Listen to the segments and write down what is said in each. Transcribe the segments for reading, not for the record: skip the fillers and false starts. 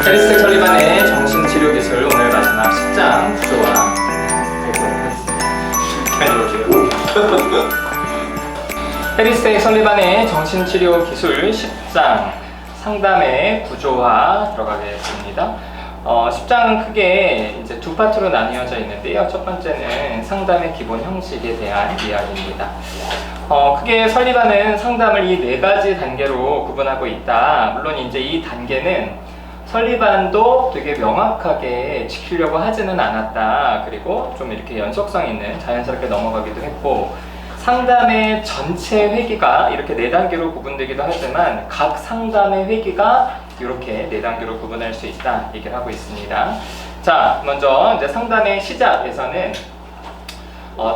해리스 설리반의 정신치료 기술 오늘 마지막 10장 구조화 해보겠습니다. 해리스 설리반의 정신치료 기술 10장 상담의 구조화 들어가겠습니다. 10장은 크게 이제 두 파트로 나뉘어져 있는데요. 첫 번째는 상담의 기본 형식에 대한 이야기입니다. 크게 설리반은 상담을 이 네 가지 단계로 구분하고 있다. 물론 이제 이 단계는 설리반도 되게 명확하게 지키려고 하지는 않았다. 그리고 좀 이렇게 연속성 있는 자연스럽게 넘어가기도 했고, 상담의 전체 회기가 이렇게 네 단계로 구분되기도 하지만 각 상담의 회기가 이렇게 네 단계로 구분할 수 있다 얘기를 하고 있습니다. 자, 먼저 이제 상담의 시작에서는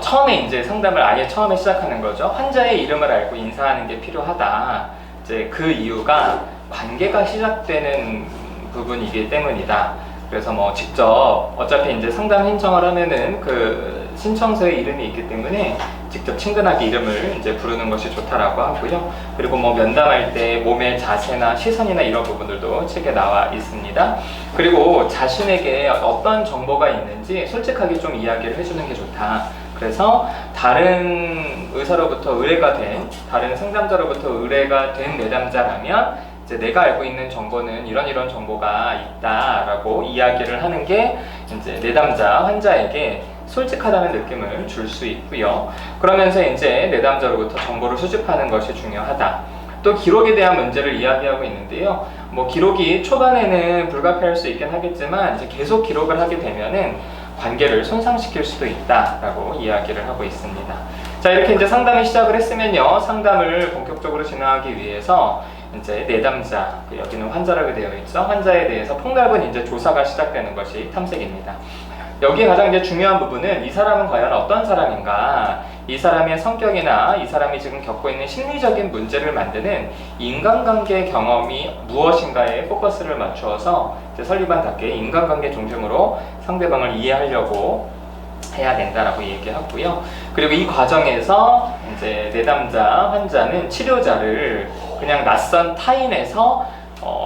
처음에 이제 상담을 아예 처음에 시작하는 거죠. 환자의 이름을 알고 인사하는 게 필요하다. 이제 그 이유가 관계가 시작되는 부분이기 때문이다. 그래서 뭐 직접 어차피 이제 상담 신청을 하면은 그 신청서에 이름이 있기 때문에 직접 친근하게 이름을 이제 부르는 것이 좋다라고 하고요. 그리고 뭐 면담할 때 몸의 자세나 시선이나 이런 부분들도 책에 나와 있습니다. 그리고 자신에게 어떤 정보가 있는지 솔직하게 좀 이야기를 해주는 게 좋다. 그래서 다른 의사로부터 의뢰가 된, 다른 상담자로부터 의뢰가 된 내담자라면 이제 내가 알고 있는 정보는 이런 정보가 있다라고 이야기를 하는 게 이제 내담자 환자에게 솔직하다는 느낌을 줄 수 있고요. 그러면서 이제 내담자로부터 정보를 수집하는 것이 중요하다. 또 기록에 대한 문제를 이야기하고 있는데요. 뭐 기록이 초반에는 불가피할 수 있긴 하겠지만 이제 계속 기록을 하게 되면은 관계를 손상시킬 수도 있다라고 이야기를 하고 있습니다. 자, 이렇게 이제 상담을 시작을 했으면요. 상담을 본격적으로 진행하기 위해서 이제 내담자, 여기는 환자라고 되어 있죠. 환자에 대해서 폭넓은 이제 조사가 시작되는 것이 탐색입니다. 여기에 가장 이제 중요한 부분은 이 사람은 과연 어떤 사람인가, 이 사람의 성격이나 이 사람이 지금 겪고 있는 심리적인 문제를 만드는 인간관계 경험이 무엇인가에 포커스를 맞추어서 이제 설리반답게 인간관계 중심으로 상대방을 이해하려고 해야 된다라고 얘기하고요. 그리고 이 과정에서 이제 내담자 환자는 치료자를 그냥 낯선 타인에서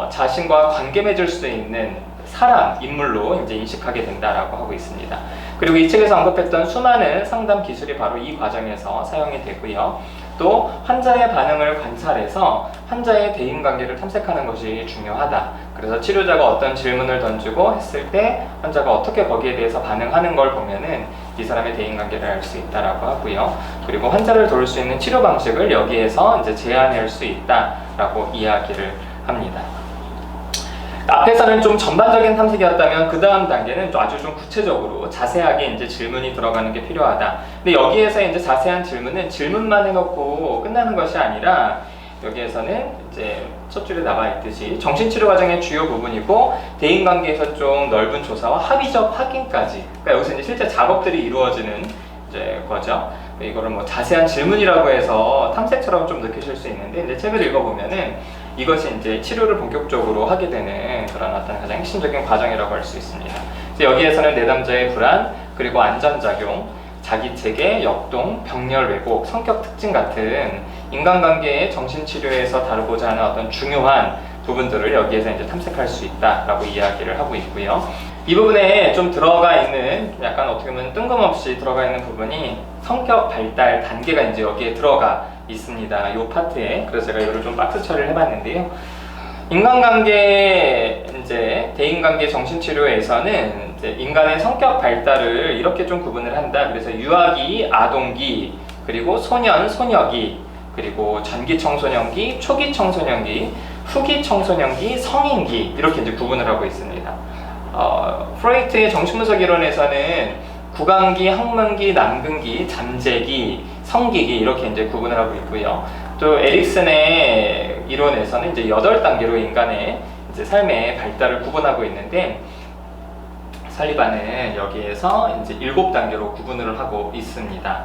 자신과 관계 맺을 수 있는 사람, 인물로 이제 인식하게 된다라고 하고 있습니다. 그리고 이 책에서 언급했던 수많은 상담 기술이 바로 이 과정에서 사용이 되고요. 또 환자의 반응을 관찰해서 환자의 대인관계를 탐색하는 것이 중요하다. 그래서 치료자가 어떤 질문을 던지고 했을 때 환자가 어떻게 거기에 대해서 반응하는 걸 보면은 이 사람의 대인관계를 알 수 있다라고 하고요. 그리고 환자를 도울 수 있는 치료 방식을 여기에서 이제 제안할 수 있다라고 이야기를 합니다. 앞에서는 좀 전반적인 탐색이었다면 그 다음 단계는 아주 좀 구체적으로 자세하게 이제 질문이 들어가는 게 필요하다. 근데 여기에서 이제 자세한 질문은 질문만 해놓고 끝나는 것이 아니라 여기에서는 이제 첫 줄에 나와 있듯이 정신치료 과정의 주요 부분이고 대인관계에서 좀 넓은 조사와 합의적 확인까지. 그러니까 여기서 이제 실제 작업들이 이루어지는 이제 거죠. 이거를 뭐 자세한 질문이라고 해서 탐색처럼 좀 느끼실 수 있는데 이제 책을 읽어보면은 이것이 이제 치료를 본격적으로 하게 되는 그런 어떤 가장 핵심적인 과정이라고 할 수 있습니다. 그래서 여기에서는 내담자의 불안, 그리고 안전작용, 자기체계, 역동, 병렬 왜곡, 성격 특징 같은 인간관계의 정신치료에서 다루고자 하는 어떤 중요한 부분들을 여기에서 이제 탐색할 수 있다라고 이야기를 하고 있고요. 이 부분에 좀 들어가 있는 약간 어떻게 보면 뜬금없이 들어가 있는 부분이 성격 발달 단계가 이제 여기에 들어가 있습니다. 이 파트에. 그래서 제가 이거를 좀 박스 처리를 해봤는데요. 인간관계 이제 대인관계 정신치료에서는 이제 인간의 성격 발달을 이렇게 좀 구분을 한다. 그래서 유아기, 아동기, 그리고 소년, 소녀기, 그리고 전기 청소년기, 초기 청소년기, 후기 청소년기, 성인기 이렇게 이제 구분을 하고 있습니다. 프로이트의 정신분석 이론에서는 구강기, 항문기, 남근기, 잠재기, 성기기 이렇게 이제 구분을 하고 있고요. 또 에릭슨의 이론에서는 이제 8단계로 인간의 이제 삶의 발달을 구분하고 있는데 설리반은 여기에서 이제 7단계로 구분을 하고 있습니다.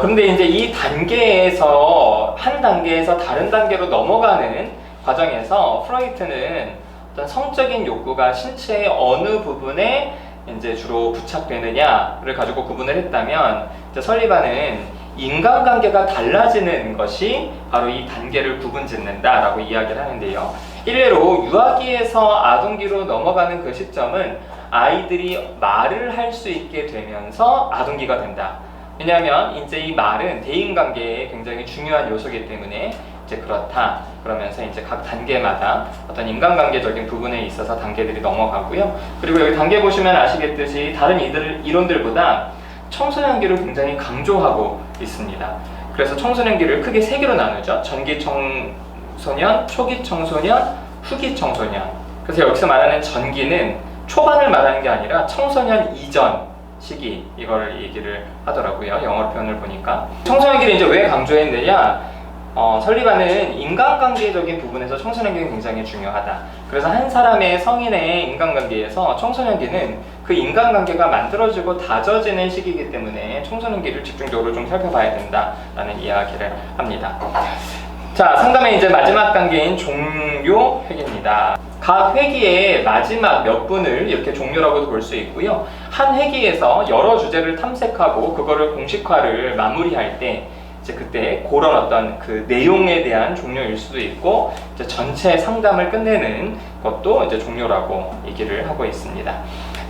그런데 이제 이 단계에서 한 단계에서 다른 단계로 넘어가는 과정에서 프로이트는 어떤 성적인 욕구가 신체의 어느 부분에 이제 주로 부착되느냐를 가지고 구분을 했다면 이제 설리반은 인간관계가 달라지는 것이 바로 이 단계를 구분짓는다라고 이야기를 하는데요. 일례로 유아기에서 아동기로 넘어가는 그 시점은 아이들이 말을 할 수 있게 되면서 아동기가 된다. 왜냐하면 이제 이 말은 대인관계에 굉장히 중요한 요소이기 때문에 이제 그렇다. 그러면서 이제 각 단계마다 어떤 인간관계적인 부분에 있어서 단계들이 넘어가고요. 그리고 여기 단계 보시면 아시겠듯이 다른 이론들보다 청소년기를 굉장히 강조하고 있습니다. 그래서 청소년기를 크게 세 개로 나누죠. 전기 청소년, 초기 청소년, 후기 청소년. 그래서 여기서 말하는 전기는 초반을 말하는 게 아니라 청소년 이전 시기, 이걸 얘기를 하더라고요. 영어 표현을 보니까. 청소년기를 이제 왜 강조했느냐? 설리반은 인간관계적인 부분에서 청소년기는 굉장히 중요하다. 그래서 한 사람의 성인의 인간관계에서 청소년기는 그 인간관계가 만들어지고 다져지는 시기이기 때문에 청소년기를 집중적으로 좀 살펴봐야 된다라는 이야기를 합니다. 자, 상담의 이제 마지막 단계인 종료 회기입니다. 각 회기의 마지막 몇 분을 이렇게 종료라고도 볼 수 있고요. 한 회기에서 여러 주제를 탐색하고 그거를 공식화를 마무리할 때 이제 그때 그런 어떤 그 내용에 대한 종료일 수도 있고, 이제 전체 상담을 끝내는 것도 이제 종료라고 얘기를 하고 있습니다.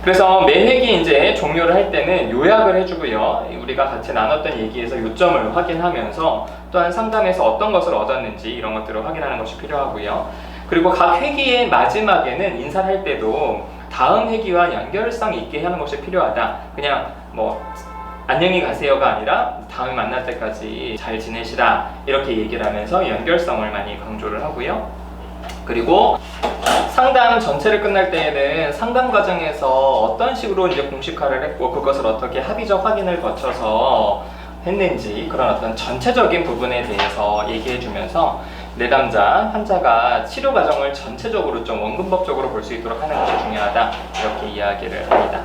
그래서 매 회기 이제 종료를 할 때는 요약을 해주고요. 우리가 같이 나눴던 얘기에서 요점을 확인하면서 또한 상담에서 어떤 것을 얻었는지 이런 것들을 확인하는 것이 필요하고요. 그리고 각 회기의 마지막에는 인사를 할 때도 다음 회기와 연결성 있게 하는 것이 필요하다. 그냥 뭐 안녕히 가세요가 아니라 다음에 만날 때까지 잘 지내시라 이렇게 얘기를 하면서 연결성을 많이 강조를 하고요. 그리고 상담 전체를 끝날 때에는 상담 과정에서 어떤 식으로 이제 공식화를 했고 그것을 어떻게 합의적 확인을 거쳐서 했는지 그런 어떤 전체적인 부분에 대해서 얘기해 주면서 내담자 환자가 치료 과정을 전체적으로 좀 원근법적으로 볼 수 있도록 하는 것이 중요하다, 이렇게 이야기를 합니다.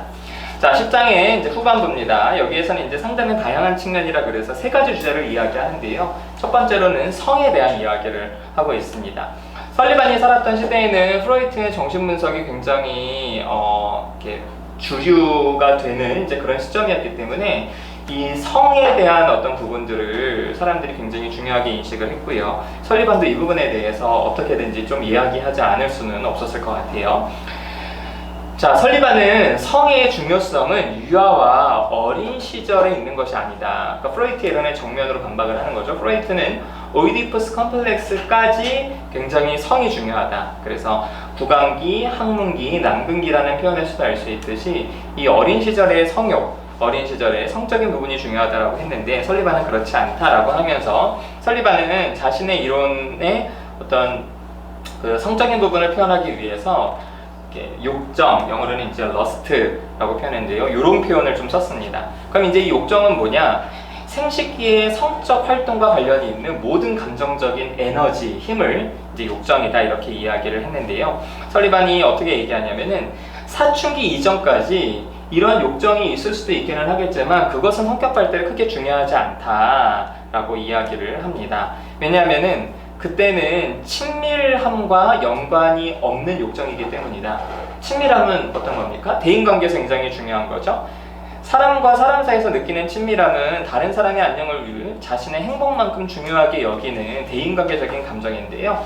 자, 10장의 이제 후반부입니다. 여기에서는 이제 상담의 다양한 측면이라 그래서 세 가지 주제를 이야기하는데요. 첫 번째로는 성에 대한 이야기를 하고 있습니다. 설리반이 살았던 시대에는 프로이트의 정신분석이 굉장히 이렇게 주류가 되는 이제 그런 시점이었기 때문에 이 성에 대한 어떤 부분들을 사람들이 굉장히 중요하게 인식을 했고요. 설리반도 이 부분에 대해서 어떻게든지 좀 이야기하지 않을 수는 없었을 것 같아요. 자, 설리반은 성의 중요성은 유아와 어린 시절에 있는 것이 아니다. 그러니까 프로이트의 이론의 정면으로 반박을 하는 거죠. 프로이트는 오이디푸스 컴플렉스까지 굉장히 성이 중요하다. 그래서 구강기, 항문기, 남근기라는 표현에서도 알 수 있듯이 이 어린 시절의 성욕, 어린 시절의 성적인 부분이 중요하다고 했는데 설리반은 그렇지 않다라고 하면서 설리반은 자신의 이론의 어떤 그 성적인 부분을 표현하기 위해서 욕정, 영어로는 이제 lust라고 표현했는데요. 이런 표현을 좀 썼습니다. 그럼 이제 이 욕정은 뭐냐? 생식기의 성적 활동과 관련이 있는 모든 감정적인 에너지, 힘을 이제 욕정이다, 이렇게 이야기를 했는데요. 설리반이 어떻게 얘기하냐면은 사춘기 이전까지 이러한 욕정이 있을 수도 있기는 하겠지만 그것은 성격 발달에 크게 중요하지 않다라고 이야기를 합니다. 왜냐하면은 그때는 친밀함과 연관이 없는 욕정이기 때문이다. 친밀함은 어떤 겁니까? 대인관계에서 굉장히 중요한 거죠. 사람과 사람 사이에서 느끼는 친밀함은 다른 사람의 안녕을 위해 자신의 행복만큼 중요하게 여기는 대인관계적인 감정인데요.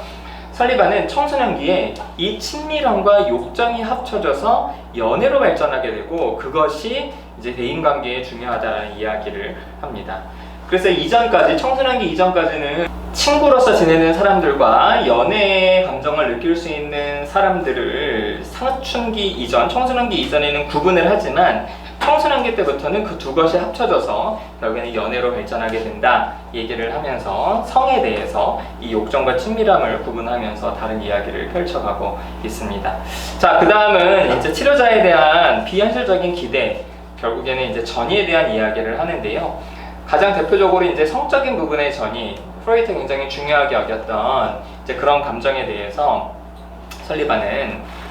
설리반은 청소년기에 이 친밀함과 욕정이 합쳐져서 연애로 발전하게 되고 그것이 이제 대인관계에 중요하다는 이야기를 합니다. 그래서 이전까지, 청소년기 이전까지는 친구로서 지내는 사람들과 연애의 감정을 느낄 수 있는 사람들을 사춘기 이전, 청소년기 이전에는 구분을 하지만 청소년기 때부터는 그 두 것이 합쳐져서 결국에는 연애로 발전하게 된다 얘기를 하면서 성에 대해서 이 욕정과 친밀함을 구분하면서 다른 이야기를 펼쳐가고 있습니다. 자, 그 다음은 이제 치료자에 대한 비현실적인 기대, 결국에는 이제 전이에 대한 이야기를 하는데요. 가장 대표적으로 이제 성적인 부분의 전이 프로이트가 굉장히 중요하게 여겼던 이제 그런 감정에 대해서 설리반은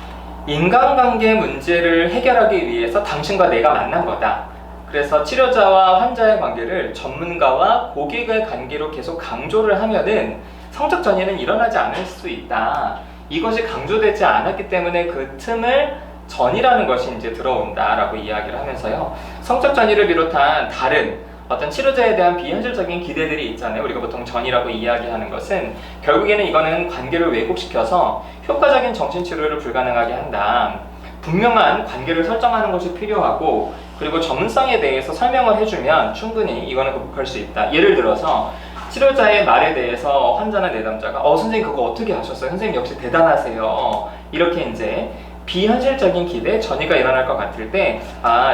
인간관계 문제를 해결하기 위해서 당신과 내가 만난 거다. 그래서 치료자와 환자의 관계를 전문가와 고객의 관계로 계속 강조를 하면은 성적 전이는 일어나지 않을 수 있다. 이것이 강조되지 않았기 때문에 그 틈을 전이라는 것이 이제 들어온다라고 이야기를 하면서요. 성적 전이를 비롯한 다른 어떤 치료자에 대한 비현실적인 기대들이 있잖아요. 우리가 보통 전이라고 이야기하는 것은 결국에는 이거는 관계를 왜곡시켜서 효과적인 정신치료를 불가능하게 한다. 분명한 관계를 설정하는 것이 필요하고, 그리고 전문성에 대해서 설명을 해주면 충분히 이거는 극복할 수 있다. 예를 들어서 치료자의 말에 대해서 환자나 내담자가 선생님 그거 어떻게 하셨어요? 선생님 역시 대단하세요. 이렇게 이제 비현실적인 기대, 전이가 일어날 것 같을 때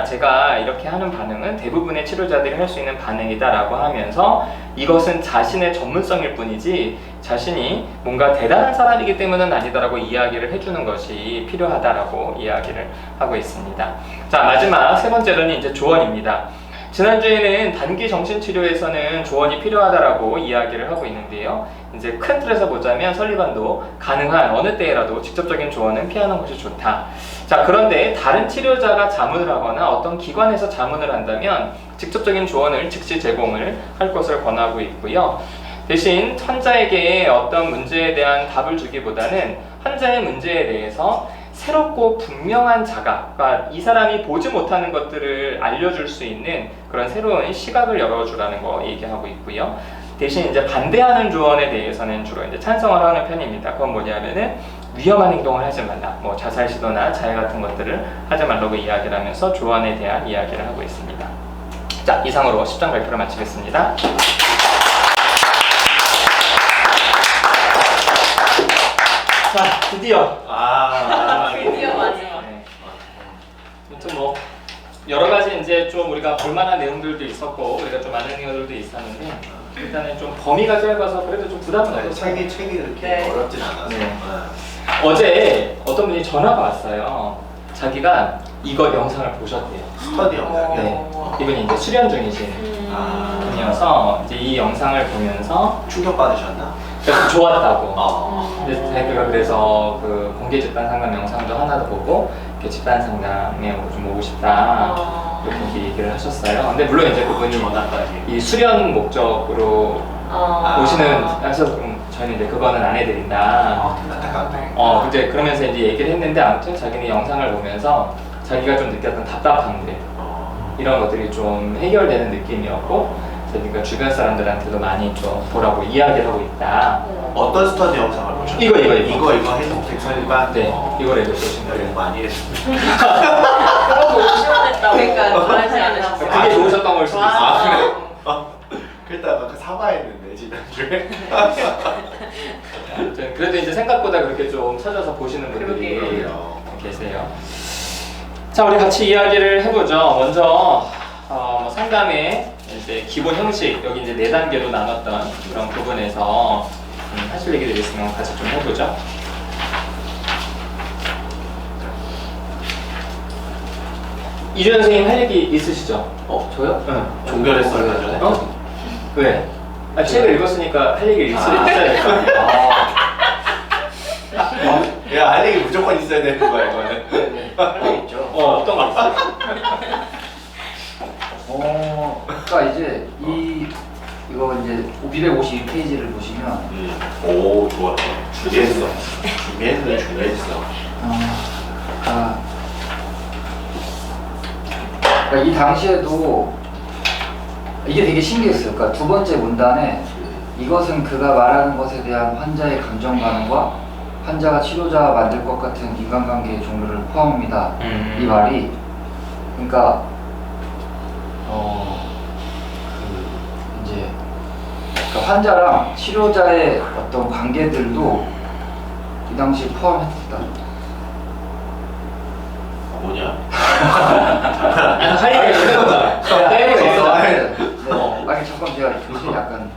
제가 이렇게 하는 반응은 대부분의 치료자들이 할 수 있는 반응이다 라고 하면서 이것은 자신의 전문성일 뿐이지 자신이 뭔가 대단한 사람이기 때문은 아니다라고 이야기를 해주는 것이 필요하다라고 이야기를 하고 있습니다. 자, 마지막 세 번째로는 이제 조언입니다. 지난주에는 단기 정신치료에서는 조언이 필요하다라고 이야기를 하고 있는데요. 이제 큰 틀에서 보자면 설리반도 가능한 어느 때라도 직접적인 조언은 피하는 것이 좋다. 자, 그런데 다른 치료자가 자문을 하거나 어떤 기관에서 자문을 한다면 직접적인 조언을 즉시 제공을 할 것을 권하고 있고요. 대신 환자에게 어떤 문제에 대한 답을 주기보다는 환자의 문제에 대해서 새롭고 분명한 자각, 그러니까 이 사람이 보지 못하는 것들을 알려줄 수 있는 그런 새로운 시각을 열어주라는 거 얘기하고 있고요. 대신 이제 반대하는 조언에 대해서는 주로 이제 찬성을 하는 편입니다. 그건 뭐냐면은 위험한 행동을 하지 말라, 뭐 자살 시도나 자해 같은 것들을 하지 말라고 이야기를 하면서 조언에 대한 이야기를 하고 있습니다. 자, 이상으로 10장 발표를 마치겠습니다. 자, 드디어 드디어 마지막. 네. 아무튼 뭐 여러 가지 이제 좀 우리가 볼만한 내용들도 있었고 우리가 좀 아는 내용들도 있었는데 일단은 좀 범위가 짧아서 그래도 좀 부담은 없었어요. 책이 그렇게 네. 어렵진 않았어요. 네. 어제 어떤 분이 전화가 왔어요. 자기가 이거 영상을 보셨대요. 스터디 영상이요? 네. 이분이 이제 수련 중이신 분이어서 이제 이 영상을 보면서 충격 받으셨나? 그래서 좋았다고. 네. 자기가 그래서 그 공개 집단 상담 영상도 하나 더 보고 이렇게 집단 상담에 좀 오고 싶다 이렇게 얘기를 하셨어요. 근데 물론 이제 그분이 전화까지. 이 수련 목적으로 오시는 해서 저희는 이제 그거는 안 해드린다. 안타깝네. 이제 그러면서 이제 얘기를 했는데 아무튼 자기는 영상을 보면서 자기가 좀 느꼈던 답답함들 이런 것들이 좀 해결되는 느낌이었고. 그러니까 주변 사람들한테도 많이 좀 보라고 이야기를 하고 있다. 어떤 스터디 영상을 보셨나요? 이거. 이거 해동택 설반? 네, 이걸 해도 보신다. 너무 많이 했습니다. 그거 보고 시원했다고. 그러니까 좋아하지 않으셨어요. 그게 좋으셨던 걸 수도 있어요. 그랬다가 그 사과했는데 지난주에. 아무튼 그래도 이제 생각보다 그렇게 좀 찾아서 보시는 분들이 그러게요. 계세요. 자, 우리 같이 이야기를 해보죠. 먼저 상담의 이제 기본 형식, 여기 이제 4단계로 나눴던 그런 부분에서 하실 얘기들이 있으면 같이 좀 해보죠. 이준 선생님 할 얘기 있으시죠? 저요? 응. 종결했어요, 그 전에? 왜? 책을 읽었으니까 할 얘기 있어야 될 거 아니야? 야, 할 얘기 무조건 있어야 되는 거야, 이거는. 할 있죠. 어떤 거 있어요? 그러니까 이제 이거 이제 252페이지를 보시면 오, 좋아. 준비했어. 준비했어. 그러니까 이 당시에도 이게 되게 신기했어요. 그러니까 두 번째 문단에 이것은 그가 말하는 것에 대한 환자의 감정 반응과 환자가 치료자와 만들 것 같은 인간관계의 종류를 포함합니다. 이 말이 그러니까 이제 그러니까 환자랑 치료자의 어떤 관계들도 이 당시 포함했다. 뭐냐? 할 얘기 있는 거잖아. 아니 잠깐 제가 교실 약간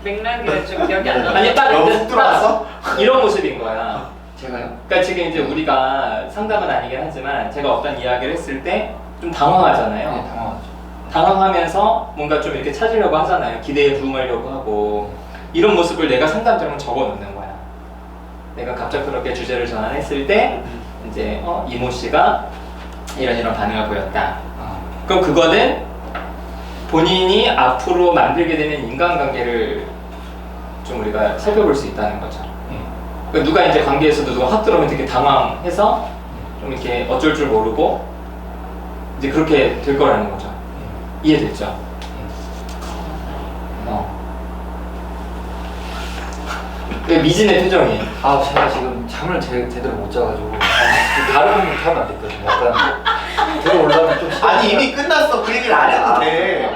맥락이 좀 기억이 안 나. 아니 딱 너무 이제 훅 들어왔어? 딱 이런 모습인 거야. 제가요? 그러니까 지금 이제 우리가 상담은 아니긴 하지만 제가 어떤 이야기를 했을 때 좀 당황하잖아요. 네, 당황하죠. 당황하면서 뭔가 좀 이렇게 찾으려고 하잖아요. 기대에 부응하려고 하고 이런 모습을 내가 상담처럼 적어 놓는 거야. 내가 갑작스럽게 주제를 전환했을 때 이제 이모 씨가 이런 반응을 보였다. 그럼 그거는 본인이 앞으로 만들게 되는 인간관계를 좀 우리가 살펴볼 수 있다는 거죠. 그러니까 누가 이제 관계에서도 누가 확 들어오면 되게 당황해서 좀 이렇게 어쩔 줄 모르고 이제 그렇게 될 거라는 거죠. 이해됐죠? 왜 미진의 표정이? 아 제가 지금 잠을 제대로 못 자가지고 다른 분 하면 안 됐거든요. 약간 들어올라면 좀 아니 이미 끝났어. 그 얘기를 안 해도 돼.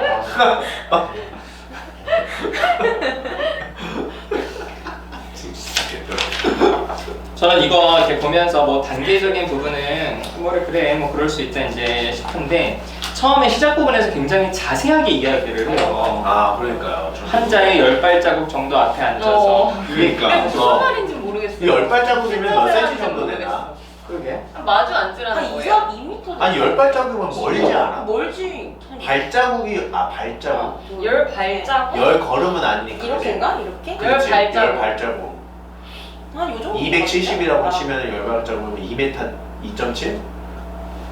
저는 이거 이렇게 보면서 뭐 단계적인 부분은 뭐래 그래 뭐 그럴 수 있다 이제 싶은데 처음에 시작 부분에서 굉장히 자세하게 이야기를 해요. 아 그러니까요. 환자의 10발자국 정도 앞에 앉아서 그러니까. 무슨 말인지 모르겠어. 이 10발자국이면 몇 센치 정도 되나? 그러게. 마주 앉으라는 한 거예요? 2m 아니 10발자국이면 멀지 않아? 멀지. 발자국이 발자국? 열 발자국? 10 걸음은 아니니까. 이렇게인가? 이렇게? 열 그렇지, 발자국. 10 발자국. 한요 정도. 270이라고 치면 10 발자국이면 2m 2.7?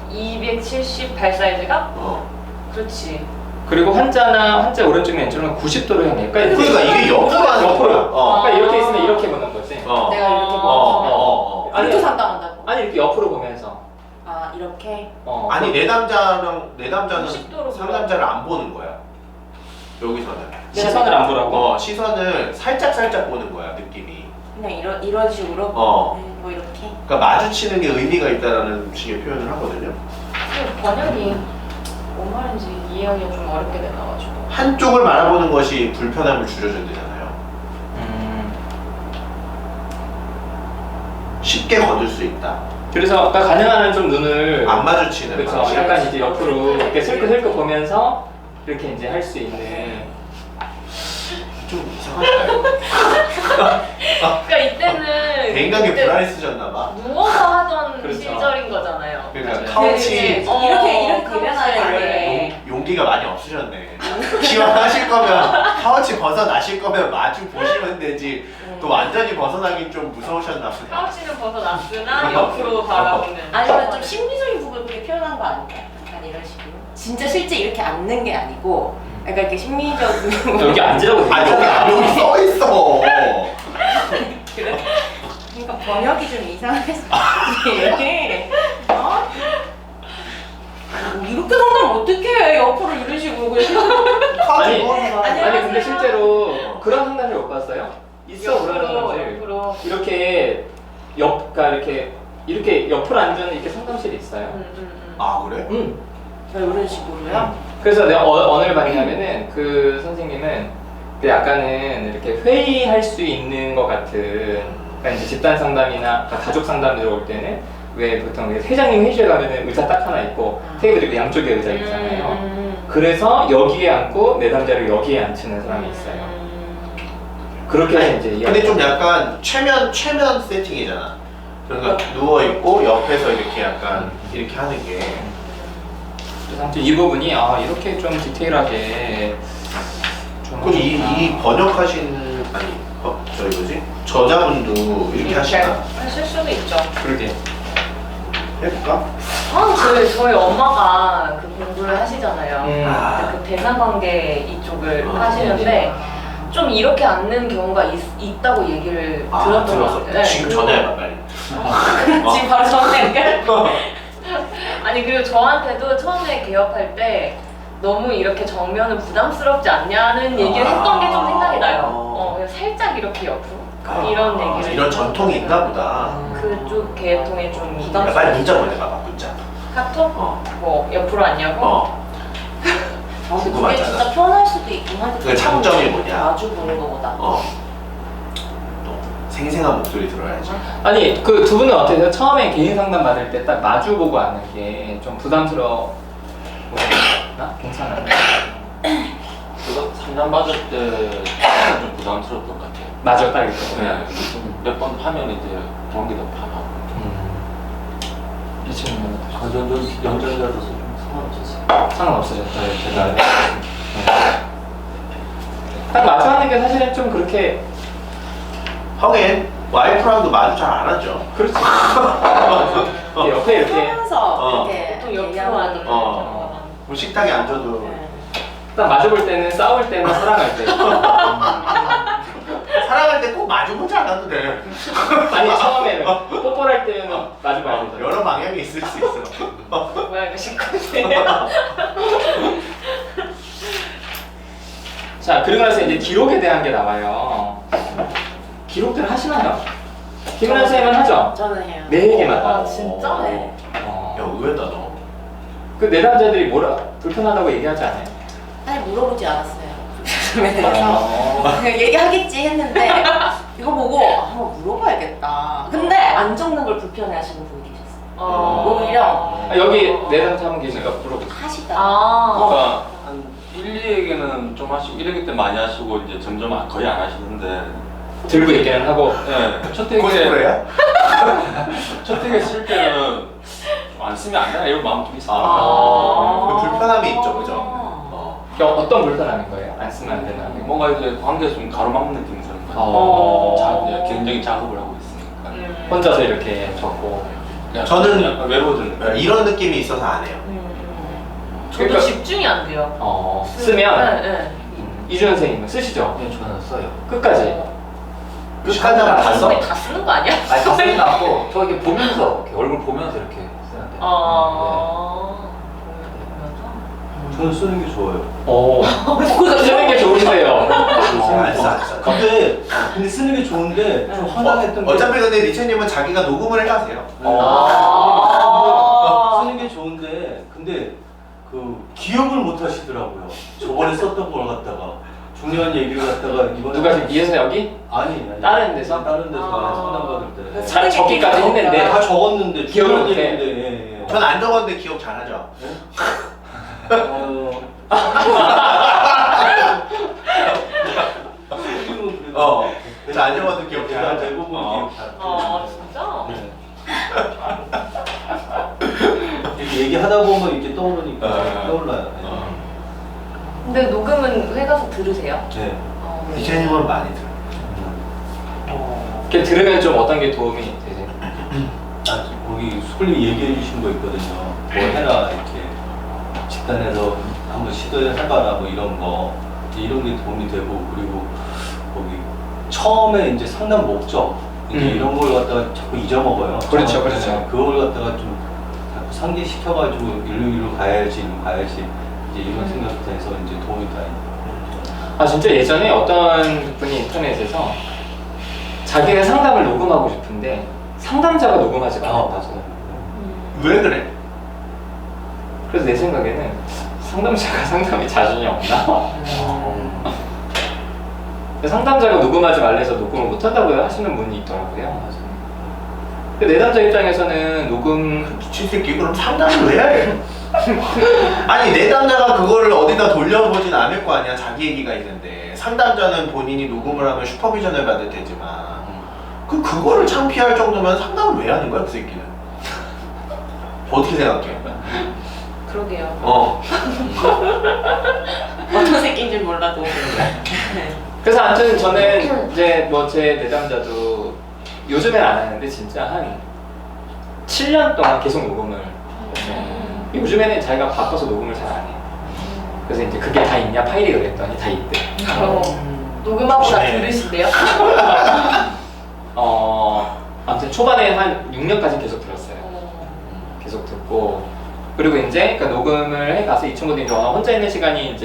270 발 사이즈가? 어. 그렇지. 그리고 환자 오른쪽 왼쪽은 90도로 향해. 그러니까 이게 옆으로 하는 옆으로. 거야. 어. 그러니까 이렇게 있으면 이렇게 보는 거지. 어. 내가 이렇게 어. 보고 아니, 이렇게 상담한다고. 아니 이렇게 옆으로 보면서. 아 이렇게. 아니 내 남자는 90도로 상담자를 안 보는 거야. 여기서는. 시선을 안 보라고. 시선을 살짝 보는 거야 느낌이. 그냥 이런 식으로. 어. 네, 뭐 이렇게. 그러니까 마주치는 게 의미가 있다라는 식의 표현을 하거든요. 번역이 뭔 말인지 이해하기가 좀 어렵게 돼가지고. 한쪽을 바라보는 것이 불편함을 줄여준다잖아요. 쉽게 거둘 수 있다. 그래서 아까 가능한 한 좀 눈을 안 마주치는. 그렇죠. 방식. 약간 이제 옆으로 이렇게 슬쩍슬쩍 보면서 이렇게 이제 할 수 있는. 좀 이상하다. 그러니까 이때는 대인관계 그때 불안했으셨나 봐. 누워서 하던 그렇죠. 시절인 거잖아요. 그러니까 맞아요. 카우치 이렇게 카우치에 대변하는 용기가 많이 없으셨네. 기왕 하실 거면 카우치 벗어나실 거면 마주 보시면 되지. 또 완전히 벗어나긴 좀 무서우셨나 보다. 카우치는 벗어났으나 옆으로 바라보는. 아니면 좀 심리적인 부분을 그렇게 표현한 거 아닐까? 약간 이런 식으로. 진짜 실제 이렇게 앉는 게 아니고 약간 이렇게 심리적인 여기 앉으라고 아 되어 여기 써 있어. 그래? 그러니까 번역이 좀 이상했어. 어? 뭐 이렇게 상담 어떻게 해? 옆으로 이런 식으로 그냥 아니, 벗어나. 아니 근데 실제로 그런 상담을 못 봤어요? 있어 그런 상담실. 옆으로. 이렇게 그러니까 이렇게 옆으로 앉는 이렇게 상담실이 있어요. 아 그래? 이런 식으로요? 그래서 내가 어느 봤냐면은 그 선생님은 그 약간은 이렇게 회의할 수 있는 것 같은, 그러니까 이제 집단 상담이나 가족 상담 들어올 때는 왜 보통 회장님 회의실에 가면은 의자 딱 하나 있고 테이블 있고 양쪽에 의자 있잖아요. 그래서 여기에 앉고 내담자를 여기에 앉히는 사람이 있어요. 그렇게 해서 이제 근데 좀 약간 최면 세팅이잖아. 그러니까 누워 있고 옆에서 이렇게 약간 이렇게 하는 게. 그래서 아무튼 이 부분이 이렇게 좀 디테일하게 좀 그럼 이 번역하신 저희 뭐지? 저자분도 이렇게 하시나? 하실 수도 있죠. 그러게. 해볼까? 저희 엄마가 그 공부를 하시잖아요. 아. 그 대사관계 이쪽을 아, 하시는데 좀 이렇게 앉는 경우가 있다고 얘기를 들었던 것 들었어. 같아요. 지금 전화해봐 빨리. 지금 바로 전화할게. 아니 그리고 저한테도 처음에 개업할 때 너무 이렇게 정면은 부담스럽지 않냐는 얘기를 했던 게 좀 생각이 나요. 그냥 살짝 이렇게 옆으로 이런 얘기를 이런 전통이 있나 보다. 그쪽 계통에 좀 야, 빨리 문자 보내봐봐 문자. 카톡? 뭐 옆으로 앉냐고? 그게 궁금하잖아. 진짜 편할 수도 있긴 하겠다. 그 장점이 뭐냐? 마주 보는 거보다. 또 생생한 목소리 들어야지. 아니 그 두 분은 어떠세요? 처음에 개인 상담 받을 때 딱 마주 보고 하는 게 좀 부담스러워 보였나? 괜찮아요? 그거 상담 받을 때 좀 부담스러웠던 것 같아요. 맞아, 딱 이렇게. 네, 몇 번 하면 이제 경기도 파하고 이 친구는 연전자로서 좀 상관없었어요. 상관없으셨어요, 제가. 딱 마주 하는 게 사실은 좀 그렇게 하긴 와이프랑도 마주 잘 안 하죠. 그렇지. 이렇게 옆에 이렇게 하면서 이렇게 보통 옆으로 얘기하는 하는 거. 뭐 식탁에 앉아도 네. 딱 마주 볼 때는 싸울 때나 사랑할 때. 사랑할 때 꼭 마주 보지 않아도 돼. 아니 처음에는 뽀뽀를 할 때는 마주 봐야 되죠. 여러 방향이 있을 수 있어. 뭐야 이거 식구지? 자 그리고 나서 이제 기록에 대한 게 나와요. 기록들을 하시나요? 김은하 선생님은 하죠? 저는 해요. 네 개마다. 아 진짜? 네. 야 의외다 너. 그 내담자들이 뭐라 불편하다고 얘기하지 않아요? 사실 물어보지 않았어요. 그래서 얘기하겠지 했는데 이거 보고 한번 물어봐야겠다. 근데 안 적는 걸 불편해하시는 분이 계셨어요. 오히려 아, 여기 내담자 한 분 계시니까 물어보세요. 하시다. 그러니까 한 1, 2회기는 좀 하시고 1회기 때 많이 하시고 이제 점점 거의 안 하시는데 들고 얘기는 하고. 네, 첫 회기에 코스프레야? 첫 회기 쓸 때는 좀 안 쓰면 안 되나 이런 마음 좀 있어요. 그 불편함이 있죠, 그죠? 어떤 불편함인 거예요? 안 쓰면 안 되나? 뭔가 이제 관계에서 좀 가로막는 느낌이 드는 어. 거예요. 굉장히 작업을 하고 있으니까. 혼자서 이렇게 적고. 그냥 저는 약간 외로워지는 거예요. 이런 느낌이 있어서 안 해요. 저도 그러니까- 집중이 안 돼요. 쓰면 네. 이준 선생님은 쓰시죠? 네, 저는 써요. 끝까지. 끝까지 한번 다 써? 거의 다 쓰는 거 아니야? 아니 다 쓰진 않고 저 이렇게 보면서 이렇게 얼굴 보면서 이렇게 쓰는데. 저는 쓰는 게 좋아요. 쓰는 게 좋은데요. 안 써, 안 써. 근데 쓰는 게 좋은데 좀 황당했던 게 어차피 근데 리체님은 자기가 녹음을 해가세요. 쓰는 게 좋은데 근데 그 기억을 못 하시더라고요. 저번에 썼던 걸 갖다가 중요한 얘기를 갖다가 이번에 누가 지금 이에서 여기? 아니 다른 데서? 다른 데서 상담받을 때 잘 적기까지 했는데 다 적었는데 기억을 중요한 못 해. 얘기인데 예. 전 안 적었는데 기억 잘하죠. 저 안 적어도 기억 제가 잘하죠. 대부분 기억 잘. 진짜? 이렇게 얘기하다 보면 이렇게 떠오르니까 떠올라요. 근데 녹음은 회 가서 들으세요? 네. 리체님은 많이 들어요. 이렇게 들으면 좀 어떤 게 도움이 되세요? 아, 거기 수클님이 얘기해 주신 거 있거든요. 뭐 해라 이렇게 집단에서 한번 시도해봐라 뭐 이런 거 이런 게 도움이 되고 그리고 거기 처음에 이제 상담 목적 이제 이런 걸 갖다가 자꾸 잊어먹어요. 그렇죠, 처음에. 그렇죠. 그걸 갖다가 좀 자꾸 상기시켜가지고 일로 가야지 이제 이런 생각이 돼서 이제 도움이 다 있는. 아 진짜 예전에 어떤 분이 인터넷에서 자기가 상담을 녹음하고 싶은데 상담자가 녹음하지 말았다고. 왜 그래? 그래서 내 생각에는 상담자가 상담에 자신이 없나? 상담자가 녹음하지 말래서 녹음을 못한다고 하시는 분이 있더라고요. 근데 내담자 입장에서는 녹음 미친 새끼 그럼 상담을 왜 해? 아니 내담자가 그거를 어디다 돌려보진 않을 거 아니야. 자기 얘기가 있는데 상담자는 본인이 녹음을 하면 슈퍼비전을 받을 테지만 그거를 창피할 정도면 상담을 왜 하는 거야 그 새끼는? 어떻게 생각해? 그러게요. 어떤 새끼인지 몰라도. 그래서 아무튼 저는 이제 뭐 제 내담자도 요즘엔 안 하는데 진짜 한 7년 동안 계속 녹음을 했어요. 요즘에는 자기가 바빠서 녹음을 잘 안 해요. 그래서 이제 그게 다 있냐 파일이 그랬더니 다 있대. 녹음하고 다 네. 들으신대요? 아무튼 초반에 한 6년까지 계속 들었어요. 계속 듣고 그리고 이제 그 녹음을 해가서 이 친구들이 이제 워낙 혼자 있는 시간이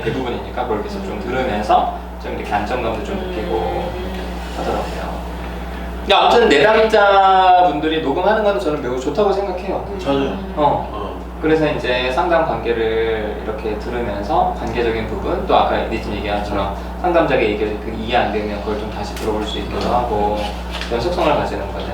대부분이니까 그걸 계속 좀 들으면서 좀 이렇게 안정감도 좀 느끼고 하더라고요. 근데 아무튼 내담자분들이 녹음하는 건 저는 매우 좋다고 생각해요. 저는 그래서 이제 상담 관계를 이렇게 들으면서 관계적인 부분 또 아까 니팀 얘기한 것처럼 상담자가 얘기해서 그 이해 안 되면 그걸 좀 다시 들어볼 수 있기도 하고 그런 속성을 가지는 거는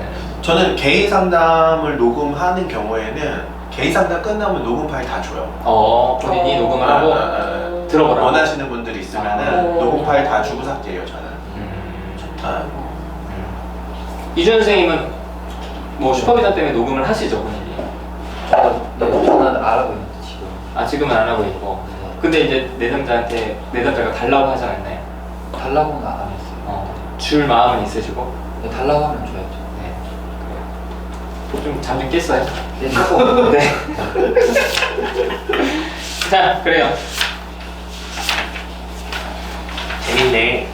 저는 개인 상담을 녹음하는 경우에는 개인 상담 끝나면 녹음 파일 다 줘요. 본인이 녹음을 하고 들어보라고 원하시는 분들이 있으면은 녹음 파일 다 주고 삭제해요 저는. 이준 선생님은 뭐 슈퍼비전 때문에 녹음을 하시죠 본인이? 네, 저는 알아고 있는데 지금. 아 지금은 안 하고 있고 근데 이제 내담자가 달라고 하지 않았나요? 달라고는 안 했어요. 줄 마음은 있으시고 네, 달라고 하면 줘야죠. 네. 좀 잠 좀 깼어요? 네, 조금. 네. 자 그래요. 재밌네.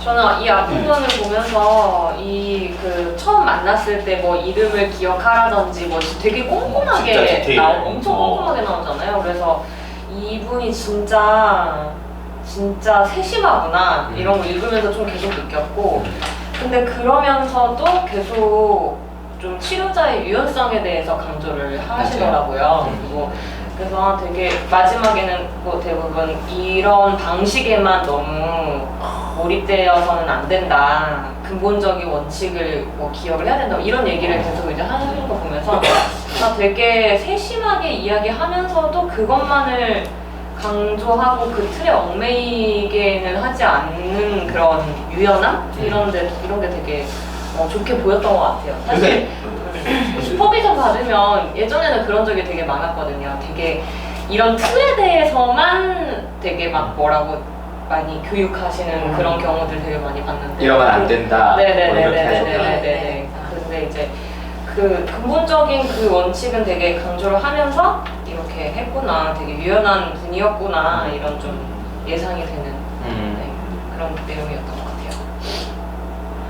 저는 이 앞부분을 보면서 처음 만났을 때 뭐 이름을 기억하라든지 뭐 되게 진짜 꼼꼼하게 디테일. 엄청 꼼꼼하게 나오잖아요. 그래서 이분이 진짜 진짜 세심하구나 이런 거 읽으면서 좀 계속 느꼈고 근데 그러면서도 계속 좀 치료자의 유연성에 대해서 강조를 하시더라고요. 그리고 그래서 되게 마지막에는 뭐 대부분 이런 방식에만 너무 몰입되어서는 안 된다. 근본적인 원칙을 뭐 기억을 해야 된다. 이런 얘기를 계속 이제 하는 거 보면서 되게 세심하게 이야기하면서도 그것만을 강조하고 그 틀에 얽매이게는 하지 않는 그런 유연함? 이런 게 되게 좋게 보였던 것 같아요. 사실 슈퍼비전 받으면 예전에는 그런 적이 되게 많았거든요. 되게 이런 틀에 대해서만 되게 막 뭐라고 많이 교육하시는 그런 경우들 되게 많이 봤는데 이러면 안 된다. 뭐 이렇게 네네네네네네. 근데 이제 그 근본적인 그 원칙은 되게 강조를 하면서 이렇게 했구나, 되게 유연한 분이었구나 이런 좀 예상이 되는 네, 그런 내용이었던 것 같아요.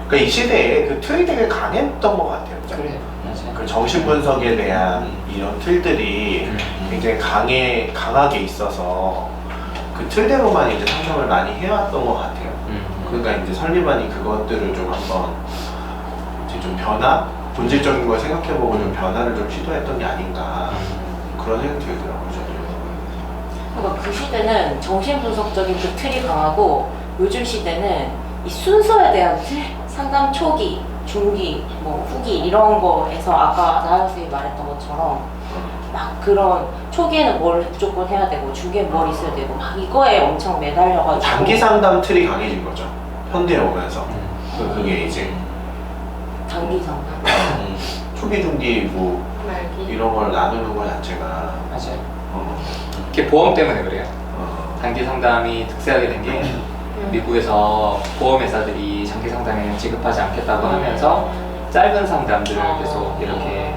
그러니까 이 시대에 그 틀이 되게 강했던 것 같아요. 그죠? 그래, 맞아요. 그 정신분석에 대한 이런 틀들이 굉장히 강하게 있어서 그 틀대로만 이제 상담을 많이 해왔던 것 같아요. 그러니까 이제 설리반이 그것들을 좀 한번 이제 좀 본질적인 걸 생각해보고 좀 변화를 좀 시도했던 게 아닌가 그런 생각이 들더라고요. 그러니까 그 시대는 정신분석적인 그 틀이 강하고 요즘 시대는 이 순서에 대한 틀, 상담 초기, 중기, 뭐 후기 이런 거에서 아까 나연 선생님이 말했던 것처럼 막 그런 초기에는 뭘 무조건 해야 되고 중기에는 뭘 있어야 되고 막 이거에 엄청 매달려가지고 장기 상담 틀이 강해진 거죠. 현대에 오면서 그게 이제 장기 상담. 초기, 중기 뭐 말기. 이런 걸 나누는 것 자체가 맞아요. 어, 그게 보험 때문에 그래요. 어, 단기 상담이 득세하게 된 게 미국에서 보험회사들이 장기 상담에는 지급하지 않겠다고 하면서 짧은 상담들을 계속 이렇게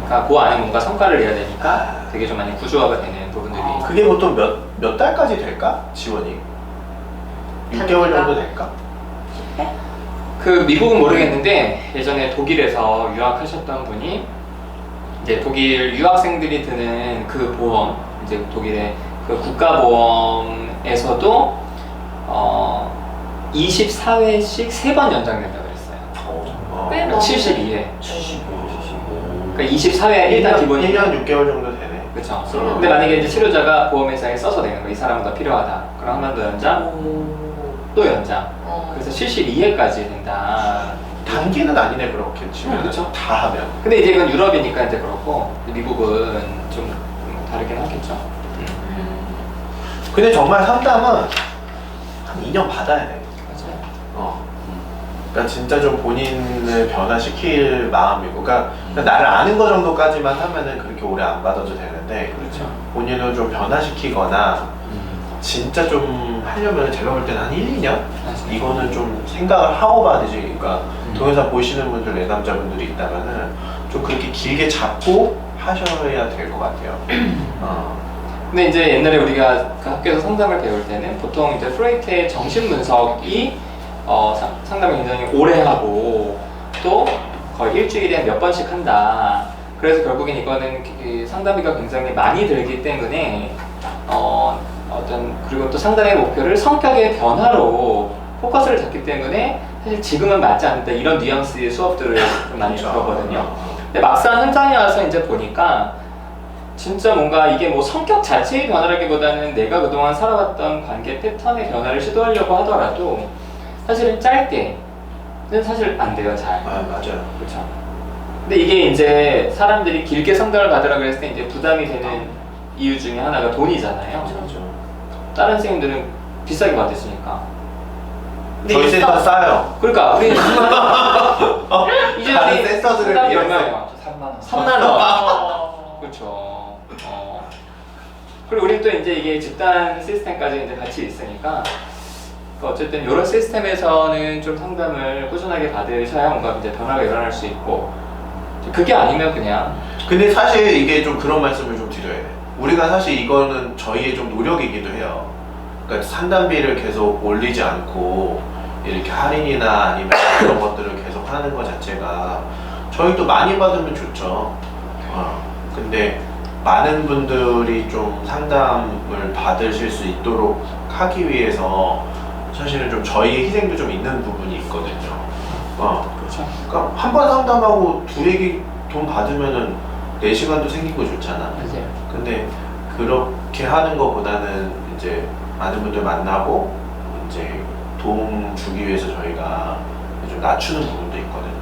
그러니까 그 안에 뭔가 성과를 내야 되니까 되게 좀 많이 구조화가 되는 부분들이 그게 보통 몇 달까지 될까? 지원이? 6개월 정도 될까? 그 미국은 모르겠는데 예전에 독일에서 유학하셨던 분이 이제 독일 유학생들이 드는 그 보험 이제 독일의 그 국가보험에서도 24회씩 3번 연장된다고 그랬어요. 꽤 그러니까 72회. 75. 그러니까 24회 일단 기본이 1년 6개월 정도 되네. 그렇죠. 근데 만약에 이제 치료자가 보험회사에 써서 내는 거 이 사람은 더 필요하다. 그럼 한 번 더 연장, 또 연장. 그래서 72회까지 된다. 단기는 아니네 그렇게 치면 그렇죠. 다 하면. 근데 이제 이건 유럽이니까 이제 그렇고 미국은 좀 다르긴 하겠죠. 근데 정말 상담은 한 2년 받아야 돼. 맞아요. 그러니까 진짜 좀 본인을 변화시킬 마음이고, 그러니까 나를 아는 거 정도까지만 하면은 그렇게 오래 안 받아도 되는데, 그렇죠. 본인을 좀 변화시키거나 진짜 좀 하려면 제가 볼 때는 한 1, 2년? 맞아요. 이거는 좀 생각을 하고 받으지. 그러니까 동영상 보시는 분들, 내담자분들이 있다면은 좀 그렇게 길게 잡고 하셔야 될 것 같아요. 근데 이제 옛날에 우리가 그 학교에서 상담을 배울 때는 보통 이제 프로이트의 정신분석이 상담을 굉장히 오래 하고 또 거의 일주일에 몇 번씩 한다. 그래서 결국엔 이거는 상담비가 굉장히 많이 들기 때문에 그리고 또 상담의 목표를 성격의 변화로 포커스를 잡기 때문에 사실 지금은 맞지 않는다 이런 뉘앙스의 수업들을 좀 많이 들었거든요. 근데 막상 현장에 와서 이제 보니까 진짜 뭔가 이게 뭐 성격 자체의 변화라기보다는 내가 그동안 살아왔던 관계 패턴의 변화를 시도하려고 하더라도 사실은 짧게는 사실 안 돼요, 잘. 맞아요. 그렇죠. 근데 이게 이제 사람들이 길게 상담을 받으라고 했을 때 이제 부담이 되는 이유 중에 하나가 돈이잖아요. 그렇죠. 다른 선생님들은 비싸게 받으시니까. 근데 저희 이게 센터 싸요. 그러니까 우리 이제 다른 센터들을 상담이 비해서. 얼마예요? 3만 원. 3만 원. 그렇죠. 그리고 우리는 또 이제 이게 집단 시스템까지 이제 같이 있으니까 어쨌든 이런 시스템에서는 좀 상담을 꾸준하게 받으셔야 뭔가 이제 변화가 일어날 수 있고 그게 아니면 그냥 근데 사실 이게 좀 그런 말씀을 좀 드려야 돼. 우리가 사실 이거는 저희의 좀 노력이기도 해요. 그러니까 상담비를 계속 올리지 않고 이렇게 할인이나 아니면 그런 것들을 계속 하는 것 자체가 저희도 많이 받으면 좋죠. 근데 많은 분들이 좀 상담을 받으실 수 있도록 하기 위해서 사실은 좀 저희의 희생도 좀 있는 부분이 있거든요. 그렇죠. 그러니까 한 번 상담하고 둘에게 돈 받으면은 내 시간도 생기고 좋잖아. 맞아요. 근데 그렇게 하는 것보다는 이제 많은 분들 만나고 이제 도움 주기 위해서 저희가 좀 낮추는 부분도 있거든요.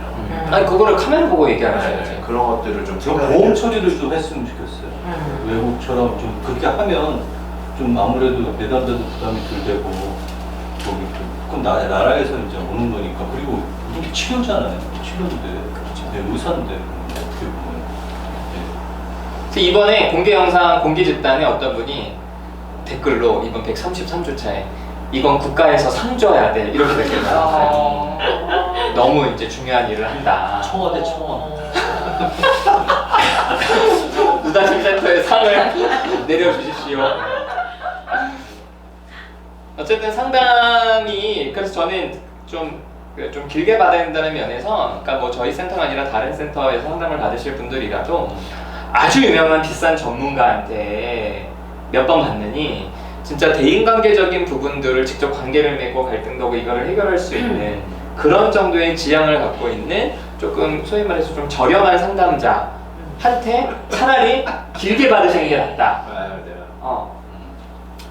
아니 그거를 카메라 보고 얘기하는 네, 거지. 그런 것들을 좀 좀 생각해 보험 주세요. 처리를 좀 했으면 좋겠어요. 외국처럼 좀 그렇게 하면 좀 아무래도 내담자도 부담이 덜 되고 거기 그 나라에서 이제 오는 거니까. 그리고 이게 치료잖아요. 치료인데 네, 의사인데 어떻게 보면 그래서 이번에 공개 영상 공개 집단에 어떤 분이 댓글로 이번 133주차에 이건 국가에서 상 줘야 돼 이렇게 댓글 달았어요. 너무 이제 중요한 일을 한다. 청와대 청원. 누다심센터에 상을 내려주십시오. 어쨌든 상담이 그래서 저는 좀 길게 받아야 된다는 면에서 그러니까 뭐 저희 센터가 아니라 다른 센터에서 상담을 받으실 분들이라도 아주 유명한 비싼 전문가한테 몇 번 봤느니 진짜 대인관계적인 부분들을 직접 관계를 맺고 갈등도 하고 이거를 해결할 수 있는 그런 정도의 지향을 갖고 있는 조금 소위 말해서 좀 저렴한 상담자한테 차라리 길게 받으시는 게 낫다.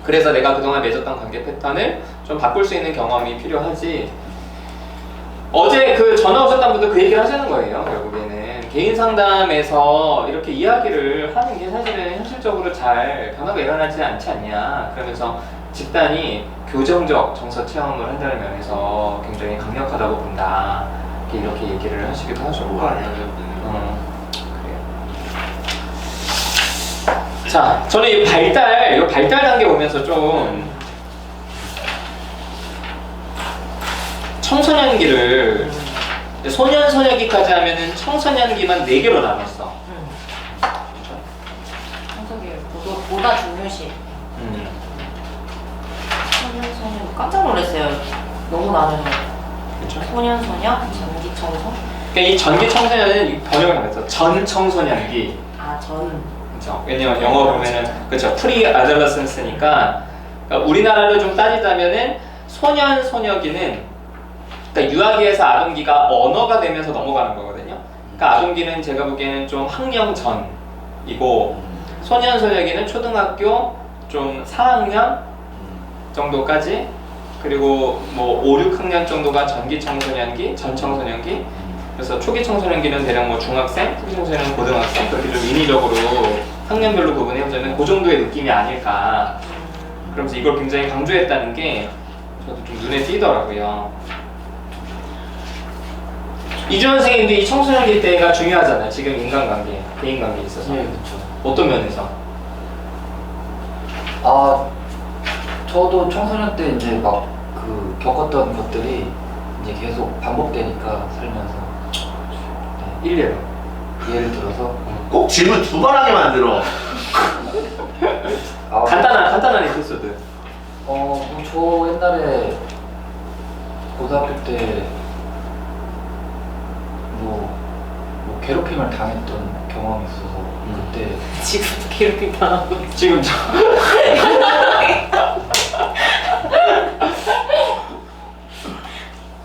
그래서 내가 그동안 맺었던 관계 패턴을 좀 바꿀 수 있는 경험이 필요하지. 어제 그 전화 오셨던 분도 그 얘기를 하시는 거예요. 결국에는 개인 상담에서 이렇게 이야기를 하는 게 사실은 현실적으로 잘 변화가 일어나지 않지 않냐. 그러면서 집단이 교정적 정서 체험을 한다는 면에서 굉장히 강력하다고 본다. 이렇게 얘기를 하시기도 하셨고. 그래요. 자, 저는 이 발달 단계 오면서 좀 청소년기를 소년 소녀기까지 하면은 청소년기만 4개로 나눴어. 청소기 보다 중요시. 소년 깜짝 놀랐어요. 너무 나눠요. 그렇죠. 소년 소녀, 전기 청소. 그러니까 이 전기 청소년은 번역을 하면서 전 청소년기. 아 전. 그렇죠. 왜냐면 영어 보면은 그렇죠. 프리 아덜러센스니까 그러니까 우리나라로 좀 따지자면은 소년 소녀기는 그러니까 유아기에서 아동기가 언어가 되면서 넘어가는 거거든요. 그러니까 아동기는 제가 보기에는 좀 학령 전이고 소년 소녀기는 초등학교 좀 4학년 정도까지 그리고 뭐 5, 6학년 정도가 전기 청소년기, 전 청소년기. 그래서 초기 청소년기는 대략 뭐 중학생, 후기 청소년은 고등학생 그렇게 좀 인위적으로 학년별로 구분해보자면 그 정도의 느낌이 아닐까. 그러면서 이걸 굉장히 강조했다는 게 저도 좀 눈에 띄더라고요. 이주원 선생님도 이 청소년기 때가 중요하잖아요. 지금 인간관계, 대인관계에 있어서. 예, 그렇죠. 어떤 면에서? 아, 저도 청소년 때 이제 막 그 겪었던 것들이 이제 계속 반복되니까 살면서 일례로. 예를 들어서 꼭 질문 2번 하게 만들어. 간단한 에피소드. 저 옛날에 고등학교 때 뭐 괴롭힘을 당했던 경험이 있어서 그때 지금도 괴롭힘 당하고 있어. 지금 저